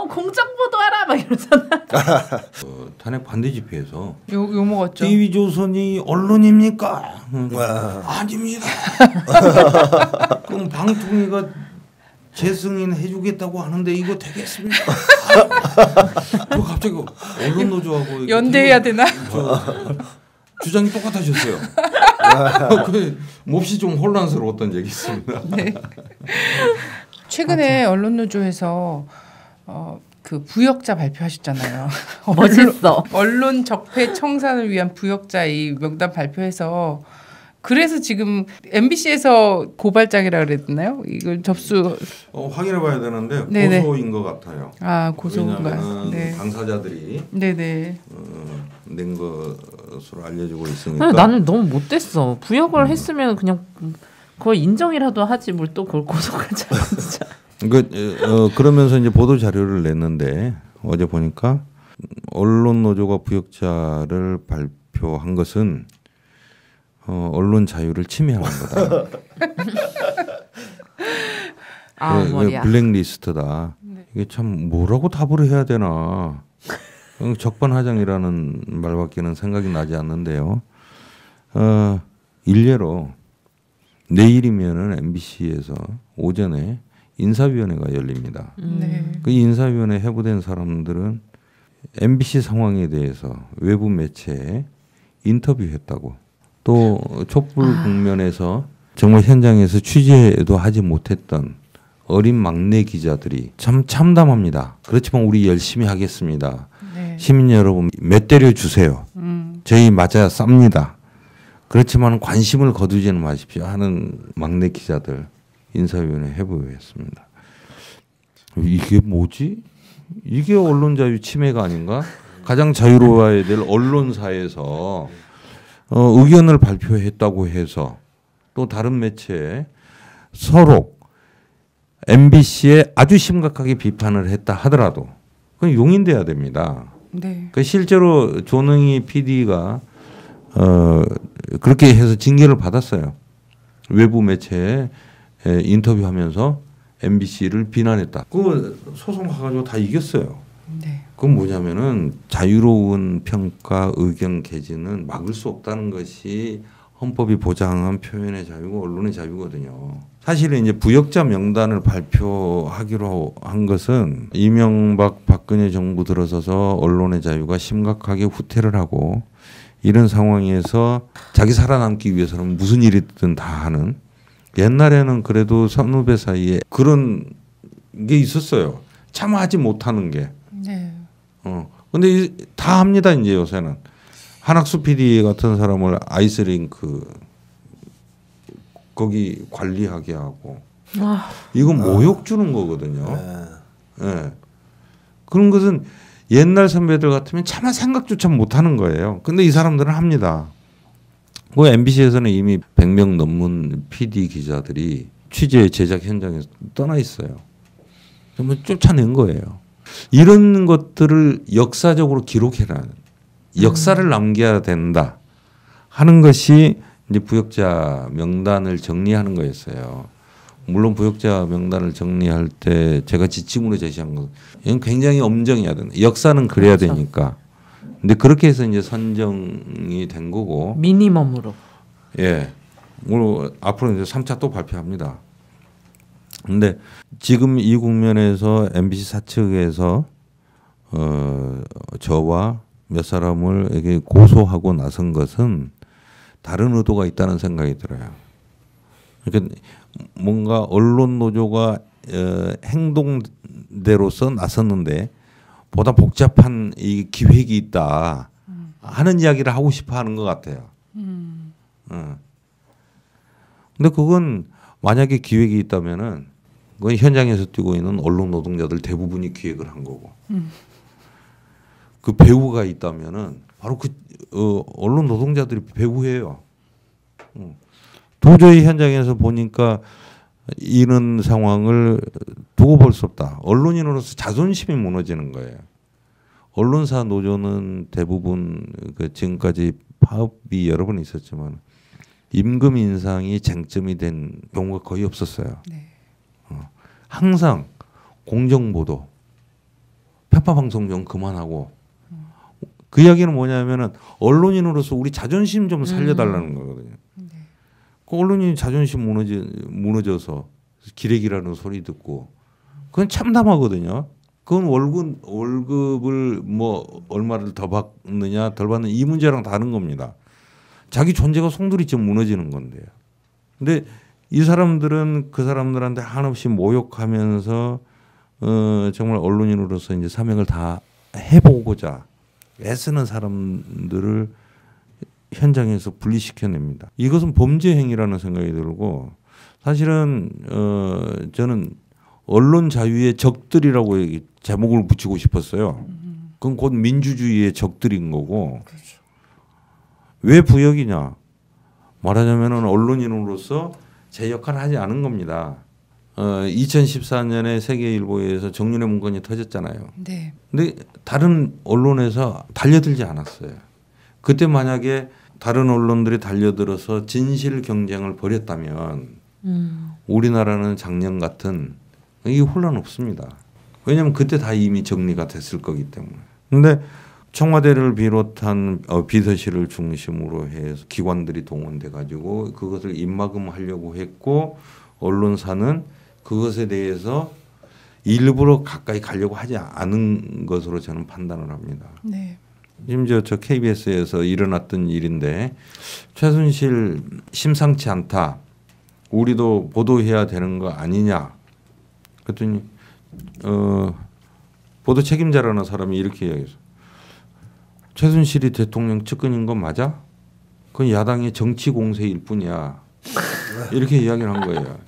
공정 보도하라 막 이러잖아. 탄핵 반대 집회에서 욕 먹었죠. TV조선이 언론입니까? 아닙니다. 그럼 방통위가 재승인 해주겠다고 하는데 이거 되겠습니까? 또 갑자기 언론 노조하고 연대해야 되나? 주장이 똑같아졌어요. 그 몹시 좀 혼란스러웠던 적이 있습니다. 네. 최근에 언론 노조에서 그 부역자 발표하셨잖아요. 멋있어. 언론 적폐 청산을 위한 부역자 이 명단 발표해서 그래서 지금 MBC에서 고발장이라 그랬나요? 이걸 접수 확인해봐야 되는데 네네. 고소인 것 같아요. 아 고소인가? 왜냐하면 네. 당사자들이 네네. 낸 것으로 알려지고 있으니까. 나는 너무 못됐어. 부역을 했으면 그냥 거의 인정이라도 하지 뭘 또 그걸 고소하지 진짜. 그러면서 이제 보도 자료를 냈는데 어제 보니까 언론 노조가 부역자를 발표한 것은 언론 자유를 침해하는 거다. 블랙리스트다. 네. 이게 참 뭐라고 답을 해야 되나. 적반하장이라는 말밖에는 생각이 나지 않는데요. 일례로 내일이면은 MBC에서 오전에 인사위원회가 열립니다. 그 인사위원회 해부된 사람들은 MBC 상황에 대해서 외부 매체에 인터뷰했다고. 또 촛불 국면에서 정말 현장에서 취재도 하지 못했던 어린 막내 기자들이 참 참담합니다. 그렇지만 우리 열심히 하겠습니다. 네. 시민 여러분 몇 때려 주세요. 저희 맞아야 쌉니다. 그렇지만 관심을 거두지는 마십시오 하는 막내 기자들 인사위원회 해부했습니다. 이게 뭐지? 이게 언론 자유 침해가 아닌가? 가장 자유로워야 될 언론사에서 의견을 발표했다고 해서 또 다른 매체에 서로 MBC에 아주 심각하게 비판을 했다 하더라도 그건 용인돼야 됩니다. 네. 그 실제로 조능희 PD가 그렇게 해서 징계를 받았어요. 외부 매체에 인터뷰하면서 MBC를 비난했다. 그거 소송 가가지고 다 이겼어요. 네. 그건 뭐냐면은 자유로운 평가 의견 개진은 막을 수 없다는 것이 헌법이 보장한 표현의 자유고 언론의 자유거든요. 사실은 이제 부역자 명단을 발표하기로 한 것은 이명박 박근혜 정부 들어서서 언론의 자유가 심각하게 후퇴를 하고 이런 상황에서 자기 살아남기 위해서는 무슨 일이든 다 하는, 옛날에는 그래도 선후배 사이에 그런 게 있었어요. 참아하지 못하는 게. 네. 근데 다 합니다 이제 요새는. 한학수 PD 같은 사람을 아이스링크 거기 관리하게 하고. 이건 모욕 주는 거거든요. 네. 그런 것은 옛날 선배들 같으면 차마 생각조차 못하는 거예요. 근데 이 사람들은 합니다. 그 MBC에서는 이미 100명 넘는 PD 기자들이 취재 제작 현장에서 떠나 있어요. 정말 쫓아낸 거예요. 이런 것들을 역사적으로 기록해라. 역사를 남겨야 된다 하는 것이 이제 부역자 명단을 정리하는 거였어요. 물론 부역자 명단을 정리할 때 제가 지침으로 제시한 건 이건 굉장히 엄정해야 된다. 역사는 그래야 그렇죠. 되니까. 근데 그렇게 해서 이제 선정이 된 거고. 미니멈으로. 예. 오늘 앞으로 이제 3차 또 발표합니다. 근데 지금 이 국면에서 MBC 사측에서 저와 몇 사람을 이렇게 고소하고 나선 것은 다른 의도가 있다는 생각이 들어요. 그러니까 뭔가 언론 노조가 행동대로서 나섰는데 보다 복잡한 이 기획이 있다 하는 이야기를 하고 싶어 하는 것 같아요. 근데 그건 만약에 기획이 있다면은 그건 현장에서 뛰고 있는 언론 노동자들 대부분이 기획을 한 거고. 그 배우가 있다면은 바로 그 언론 노동자들이 배우예요. 도저히 현장에서 보니까 이런 상황을 두고 볼 수 없다. 언론인으로서 자존심이 무너지는 거예요. 언론사 노조는 대부분 그 지금까지 파업이 여러 번 있었지만 임금 인상이 쟁점이 된 경우가 거의 없었어요. 네. 항상 공정보도, 편파방송 좀 그만하고 그 이야기는 뭐냐면은 언론인으로서 우리 자존심 좀 살려달라는 거거든요. 네. 그 언론인 자존심 무너져서 기레기라는 소리 듣고 그건 참담하거든요. 그건 월급을 뭐 얼마를 더 받느냐 덜 받느냐 이 문제랑 다른 겁니다. 자기 존재가 송두리째 무너지는 건데요. 근데 이 사람들은 그 사람들한테 한없이 모욕하면서 정말 언론인으로서 이제 사명을 다 해보고자 애쓰는 사람들을 현장에서 분리시켜냅니다. 이것은 범죄 행위라는 생각이 들고 사실은 저는 언론 자유의 적들이라고 제목을 붙이고 싶었어요. 그건 곧 민주주의의 적들인 거고. 그렇죠. 왜 부역이냐? 말하자면 언론인으로서 제 역할을 하지 않은 겁니다. 2014년에 세계일보에서 정윤회 문건이 터졌잖아요. 네. 근데 다른 언론에서 달려들지 않았어요. 그때 만약에 다른 언론들이 달려들어서 진실 경쟁을 벌였다면 우리나라는 작년 같은 이게 혼란 없습니다. 왜냐하면 그때 다 이미 정리가 됐을 거기 때문에. 근데 청와대를 비롯한 비서실을 중심으로 해서 기관들이 동원돼 가지고 그것을 입막음하려고 했고 언론사는 그것에 대해서 일부러 가까이 가려고 하지 않은 것으로 저는 판단을 합니다. 네. 심지어 저 KBS에서 일어났던 일인데 최순실 심상치 않다. 우리도 보도해야 되는 거 아니냐. 그랬더니 보도 책임자라는 사람이 이렇게 이야기했어. 최순실이 대통령 측근인 건 맞아? 그건 야당의 정치 공세일 뿐이야. 이렇게 이야기를 한 거예요.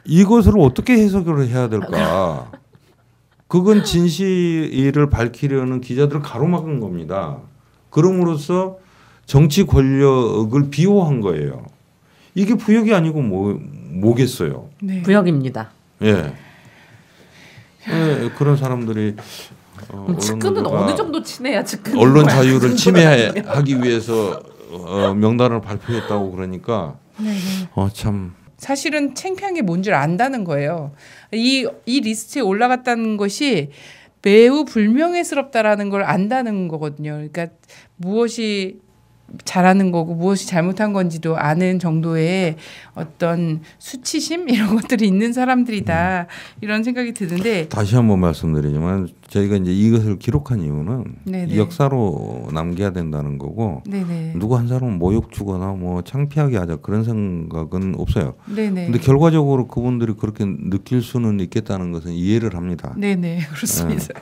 이것을 어떻게 해석을 해야 될까? 그건 진실을 밝히려는 기자들을 가로막은 겁니다. 그럼으로써 정치 권력을 비호한 거예요. 이게 부역이 아니고 뭐겠어요? 네. 부역입니다. 예. 예, 그런 사람들이 측근은 어느 정도 친해야 측근 언론 자유를 침해하기 위해서 명단을 발표했다고 그러니까 참 사실은 창피한 게 뭔 줄 안다는 거예요. 이 리스트에 올라갔다는 것이 매우 불명예스럽다라는 걸 안다는 거거든요. 그러니까 무엇이 잘하는 거고 무엇이 잘못한 건지도 아는 정도의 어떤 수치심 이런 것들이 있는 사람들이다 이런 생각이 드는데 다시 한번 말씀드리지만 저희가 이제 이것을 기록한 이유는 네네. 역사로 남겨야 된다는 거고 네네. 누구 한 사람은 모욕 주거나 뭐 창피하게 하자 그런 생각은 없어요. 네네. 근데 결과적으로 그분들이 그렇게 느낄 수는 있겠다는 것은 이해를 합니다. 네네 그렇습니다. 네.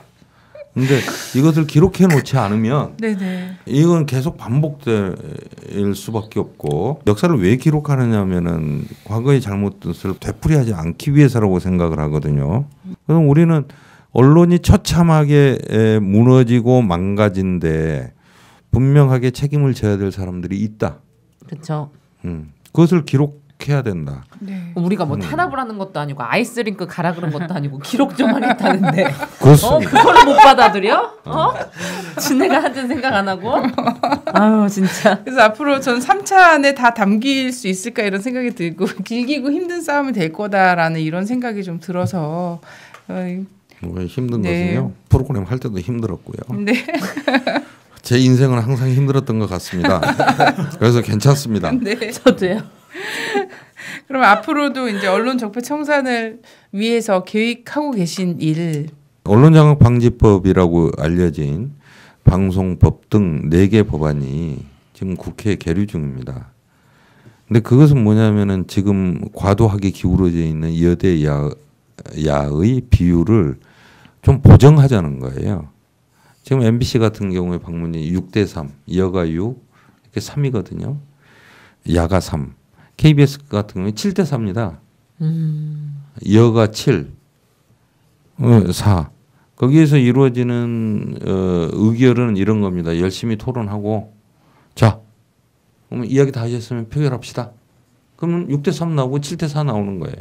근데 이것을 기록해 놓지 않으면 네네. 이건 계속 반복될 수밖에 없고 역사를 왜 기록하느냐면은 과거의 잘못을 되풀이하지 않기 위해서라고 생각을 하거든요. 그럼 우리는 언론이 처참하게 무너지고 망가진데 분명하게 책임을 져야 될 사람들이 있다. 그렇죠. 그것을 기록해야 된다. 네. 우리가 뭐 탄압을 하는 것도 아니고 아이스링크 가라 그런 것도 아니고 기록 좀 하겠다는데 그렇습니다. 그거를 못 받아들여? 지네가 하든 생각 안 하고? 아유 진짜. 그래서 앞으로 전 3차 안에 다 담길 수 있을까 이런 생각이 들고 길기고 힘든 싸움이 될 거다라는 이런 생각이 좀 들어서 뭐 힘든 네. 것은요. 프로그램 할 때도 힘들었고요. 네. 제 인생은 항상 힘들었던 것 같습니다. 그래서 괜찮습니다. 네. 저도요. 그럼 앞으로도 이제 언론 적폐 청산을 위해서 계획하고 계신 일. 언론장악방지법이라고 알려진 방송법 등 4개 법안이 지금 국회에 계류 중입니다. 근데 그것은 뭐냐면은 지금 과도하게 기울어져 있는 여대 야의 비율을 좀 보정하자는 거예요. 지금 MBC 같은 경우에 방문이 6대3, 여가 6, 이렇게 3이거든요. 야가 3. KBS 같은 경우에 7대4입니다. 여가 7, 4. 거기에서 이루어지는 의결은 이런 겁니다. 열심히 토론하고 자, 그러면 이야기 다 하셨으면 표결합시다. 그러면 6대3 나오고 7대4 나오는 거예요.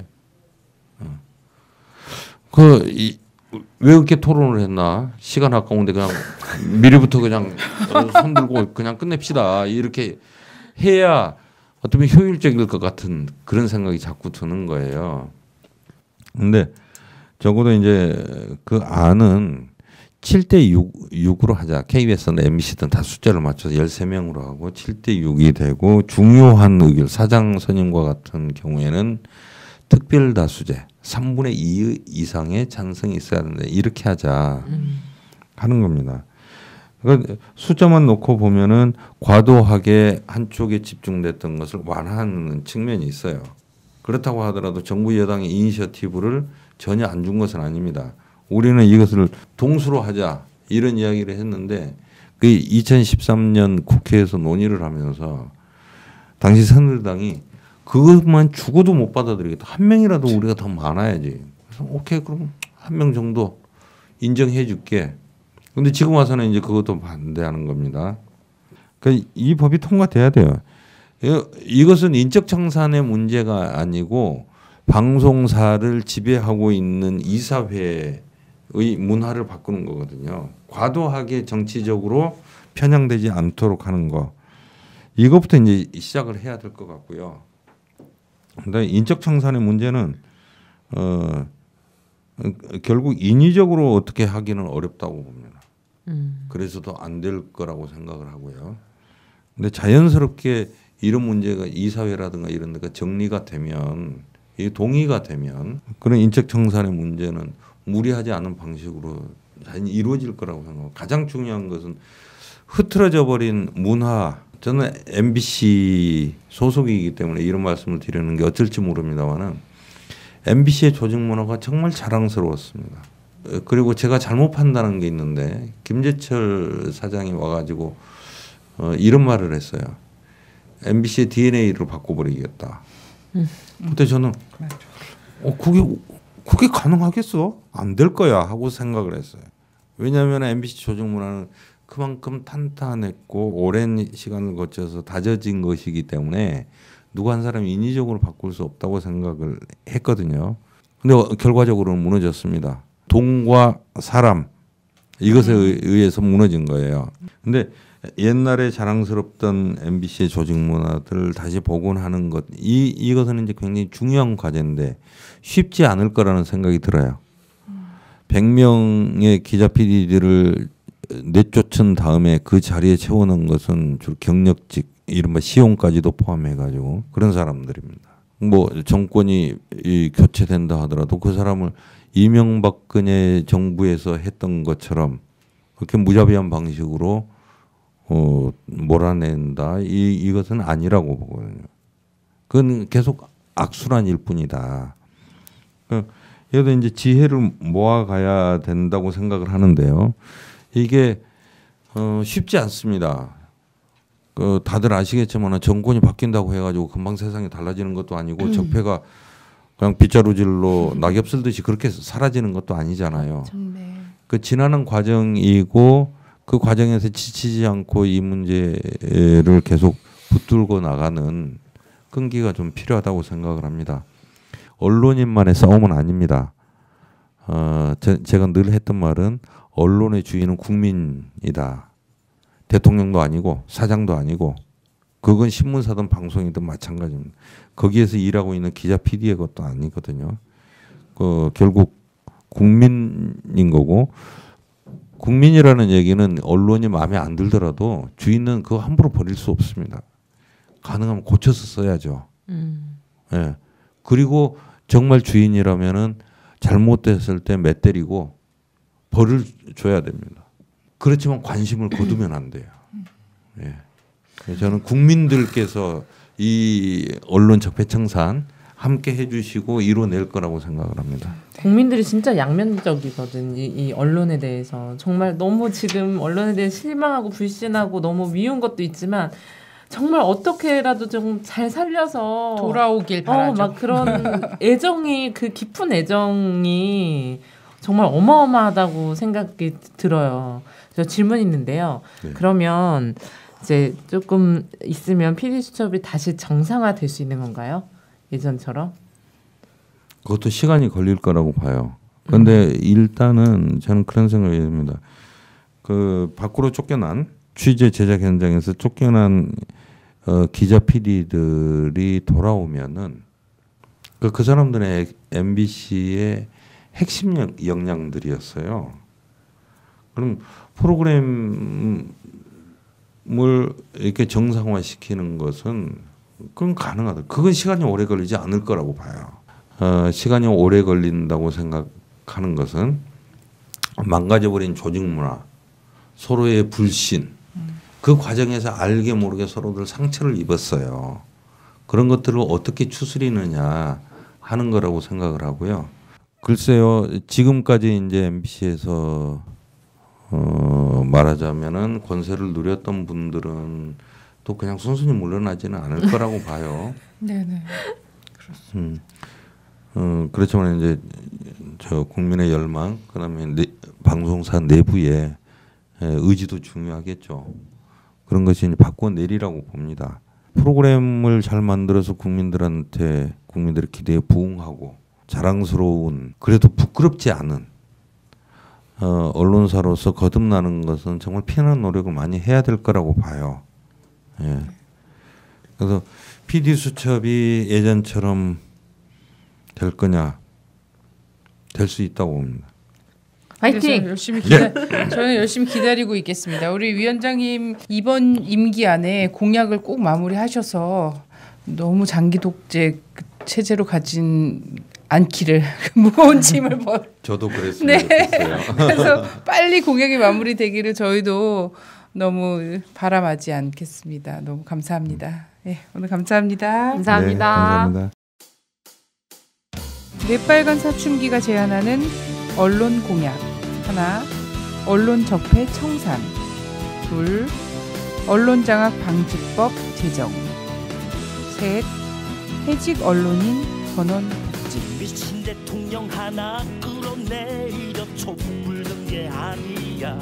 왜 그렇게 토론을 했나? 시간 아까운데 그냥 미리부터 그냥 손 들고 그냥 끝냅시다. 이렇게 해야 어떻게 보면 효율적일 것 같은 그런 생각이 자꾸 드는 거예요. 근데 적어도 이제 그 안은 7대6으로 하자. KBS나 MBC든 다 숫자를 맞춰서 13명으로 하고 7대6이 되고 중요한 의결, 사장 선임과 같은 경우에는 특별 다수제 3분의 2 이상의 찬성이 있어야 된다. 이렇게 하자 하는 겁니다. 그러니까 숫자만 놓고 보면은 과도하게 한쪽에 집중됐던 것을 완화하는 측면이 있어요. 그렇다고 하더라도 정부 여당의 이니셔티브를 전혀 안 준 것은 아닙니다. 우리는 이것을 동수로 하자 이런 이야기를 했는데 그 2013년 국회에서 논의를 하면서 당시 새누리당이 그것만 죽어도 못 받아들이겠다. 한 명이라도 우리가 더 많아야지. 그래서 오케이 그럼 한 명 정도 인정해 줄게. 근데 지금 와서는 이제 그것도 반대하는 겁니다. 그러니까 이 법이 통과돼야 돼요. 이것은 인적 청산의 문제가 아니고 방송사를 지배하고 있는 이사회의 문화를 바꾸는 거거든요. 과도하게 정치적으로 편향되지 않도록 하는 거. 이것부터 이제 시작을 해야 될 것 같고요. 근데 인적 청산의 문제는 결국 인위적으로 어떻게 하기는 어렵다고 봅니다. 그래서도 안 될 거라고 생각을 하고요. 근데 자연스럽게 이런 문제가 이사회라든가 이런 데가 정리가 되면, 동의가 되면 그런 인적 청산의 문제는 무리하지 않은 방식으로 이루어질 거라고 생각합니다. 가장 중요한 것은 흐트러져 버린 문화. 저는 MBC 소속이기 때문에 이런 말씀을 드리는 게 어쩔지 모릅니다만은 MBC의 조직 문화가 정말 자랑스러웠습니다. 그리고 제가 잘못 판단한 게 있는데 김재철 사장이 와가지고 이런 말을 했어요. MBC의 DNA를 바꿔버리겠다. 그때 저는 그게 가능하겠어? 안 될 거야 하고 생각을 했어요. 왜냐하면 MBC 조직 문화는 그만큼 탄탄했고 오랜 시간을 거쳐서 다져진 것이기 때문에 누구 한 사람이 인위적으로 바꿀 수 없다고 생각을 했거든요. 근데 결과적으로는 무너졌습니다. 돈과 사람 이것에 의해서 무너진 거예요. 근데 옛날에 자랑스럽던 MBC의 조직 문화들을 다시 복원하는 것, 이것은 이제 굉장히 중요한 과제인데 쉽지 않을 거라는 생각이 들어요. 100명의 기자 PD들을 내쫓은 다음에 그 자리에 채워놓은 것은 주로 경력직, 이른바 시용까지도 포함해가지고 그런 사람들입니다. 뭐 정권이 교체된다 하더라도 그 사람을 이명박근혜 정부에서 했던 것처럼 그렇게 무자비한 방식으로 몰아낸다. 이것은 아니라고 보거든요. 그건 계속 악순환일 뿐이다. 그래도 이제 지혜를 모아가야 된다고 생각을 하는데요. 이게 쉽지 않습니다. 다들 아시겠지만 정권이 바뀐다고 해가지고 금방 세상이 달라지는 것도 아니고 적폐가 그냥 빗자루질로 낙엽 쓸듯이 그렇게 사라지는 것도 아니잖아요. 그 지나는 과정이고 그 과정에서 지치지 않고 이 문제를 계속 붙들고 나가는 끈기가 좀 필요하다고 생각을 합니다. 언론인만의 싸움은 아닙니다. 제가 늘 했던 말은 언론의 주인은 국민이다. 대통령도 아니고 사장도 아니고 그건 신문사든 방송이든 마찬가지입니다. 거기에서 일하고 있는 기자 PD의 것도 아니거든요. 결국 국민인 거고 국민이라는 얘기는 언론이 마음에 안 들더라도 주인은 그거 함부로 버릴 수 없습니다. 가능하면 고쳐서 써야죠. 예. 그리고 정말 주인이라면은 잘못됐을 때 매 때리고 벌을 줘야 됩니다. 그렇지만 관심을 거두면 안 돼요. 예. 저는 국민들께서 이 언론 적폐 청산 함께 해주시고 이뤄낼 거라고 생각을 합니다. 국민들이 진짜 양면적이거든. 이 언론에 대해서 정말 너무 지금 언론에 대해 실망하고 불신하고 너무 미운 것도 있지만 정말 어떻게라도 좀 잘 살려서 돌아오길 바라죠. 막 그런 애정이 그 깊은 애정이 정말 어마어마하다고 생각이 들어요. 저 질문 있는데요. 네. 그러면 이제 조금 있으면 PD수첩이 다시 정상화될 수 있는 건가요? 예전처럼? 그것도 시간이 걸릴 거라고 봐요. 그런데 일단은 저는 그런 생각이 듭니다. 그 밖으로 쫓겨난 취재 제작 현장에서 쫓겨난 기자 PD들이 돌아오면은 그 사람들의 MBC의 핵심 역량들이었어요. 그럼 프로그램을 이렇게 정상화시키는 것은 그건 가능하다. 그건 시간이 오래 걸리지 않을 거라고 봐요. 시간이 오래 걸린다고 생각하는 것은 망가져버린 조직 문화, 서로의 불신, 그 과정에서 알게 모르게 서로들 상처를 입었어요. 그런 것들을 어떻게 추스리느냐 하는 거라고 생각을 하고요. 글쎄요, 지금까지 이제 MBC에서 말하자면은 권세를 누렸던 분들은 또 그냥 순순히 물러나지는 않을 거라고 봐요. 네네. 그렇습니다. 그렇지만 이제 저 국민의 열망, 그다음에 방송사 내부의 의지도 중요하겠죠. 그런 것이 이제 바꿔내리라고 봅니다. 프로그램을 잘 만들어서 국민들의 기대에 부응하고 자랑스러운, 그래도 부끄럽지 않은 언론사로서 거듭나는 것은 정말 피나는 노력을 많이 해야 될 거라고 봐요. 예. 그래서 PD 수첩이 예전처럼 될 거냐, 될 수 있다고 봅니다. 파이팅! 저는 열심히 기다리고 있겠습니다. 우리 위원장님 이번 임기 안에 공약을 꼭 마무리하셔서 너무 장기 독재 체제로 가진 않기를 무거운 짐을 저도 그랬으면 좋겠어요. 그래서 빨리 공약이 마무리되기를 저희도 너무 바람하지 않겠습니다. 너무 감사합니다. 네, 오늘 감사합니다. 감사합니다. 네, 감사합니다. 뇌빨간 사춘기가 제안하는 언론 공약. 하나, 언론 적폐 청산. 둘, 언론 장악 방지법 제정. 셋, 해직 언론인 전원 복지. 미친 대통령 하나 끌어내려 촛불 든 게 아니야.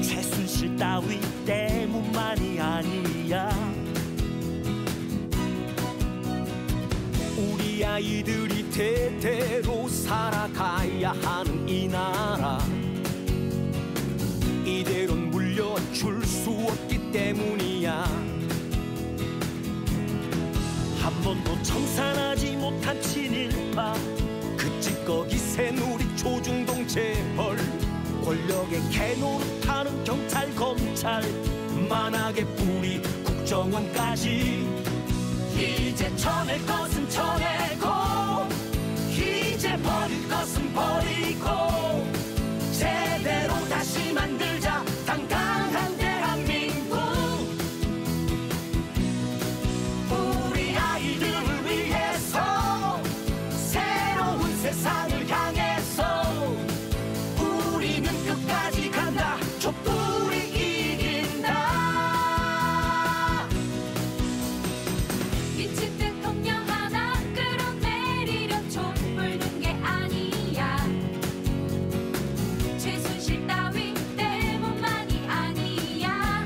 최순실 따위 때문만이 아니야. 우리 아이들이 대대로 살아가야 하는 이 나라, 이대로는 물려줄 수 없기 때문이야. 한 번도 청산하지 못한 친일파, 그 찌꺼기 새누리 조중동 재벌, 권력의 개노릇하는 경찰 검찰, 만악의 뿌리 국정원까지 이제 쳐낼 것은 쳐내고 이제 버릴 것은 버리고 제대로 다시 만들자 당당한 대한민국. 우리 아이들을 위해서 새로운 세상을 향해서 우리는 끝까지 간다. 촛불이 이긴다. 미친 대통령 하나 끌어내리려 촛불 든 게 아니야. 최순실 따위 때문만이 아니야.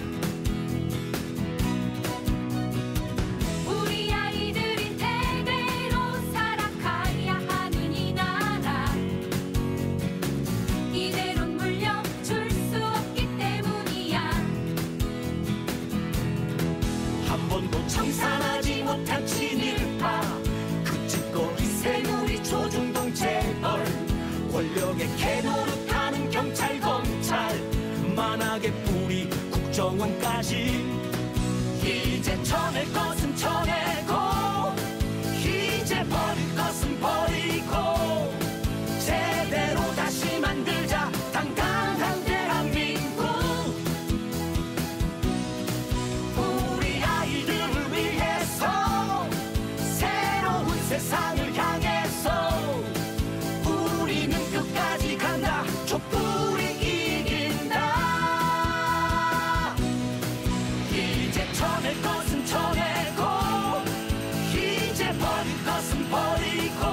우리 아이들이 대대로 살아가야 하는 이 나라, 이대로는 물려줄 수 없기 때문이야. 한 번도 청산하지 못한 친일파, 그 찌꺼기 새누리 조중동 재벌, 권력의 개노릇하는 경찰 검찰, 만악의 뿌리 국정원까지 이제 쳐낼 것은 쳐내고 이제 버릴 것은 버리고 제대로 다시 만들자 당당한 대한민국. 우리 아이들을 위해서 새로운 세상을 향해서 우리는 끝까지 간다. 촛불이 이긴다. 이제 쳐낼 것은 쳐내고 이제 버릴 것은 버리고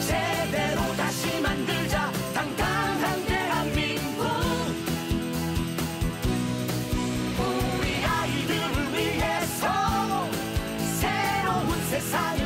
제대로 다시 만들자 당당한 대한민국. 우리 아이들을 위해서 새로운 세상을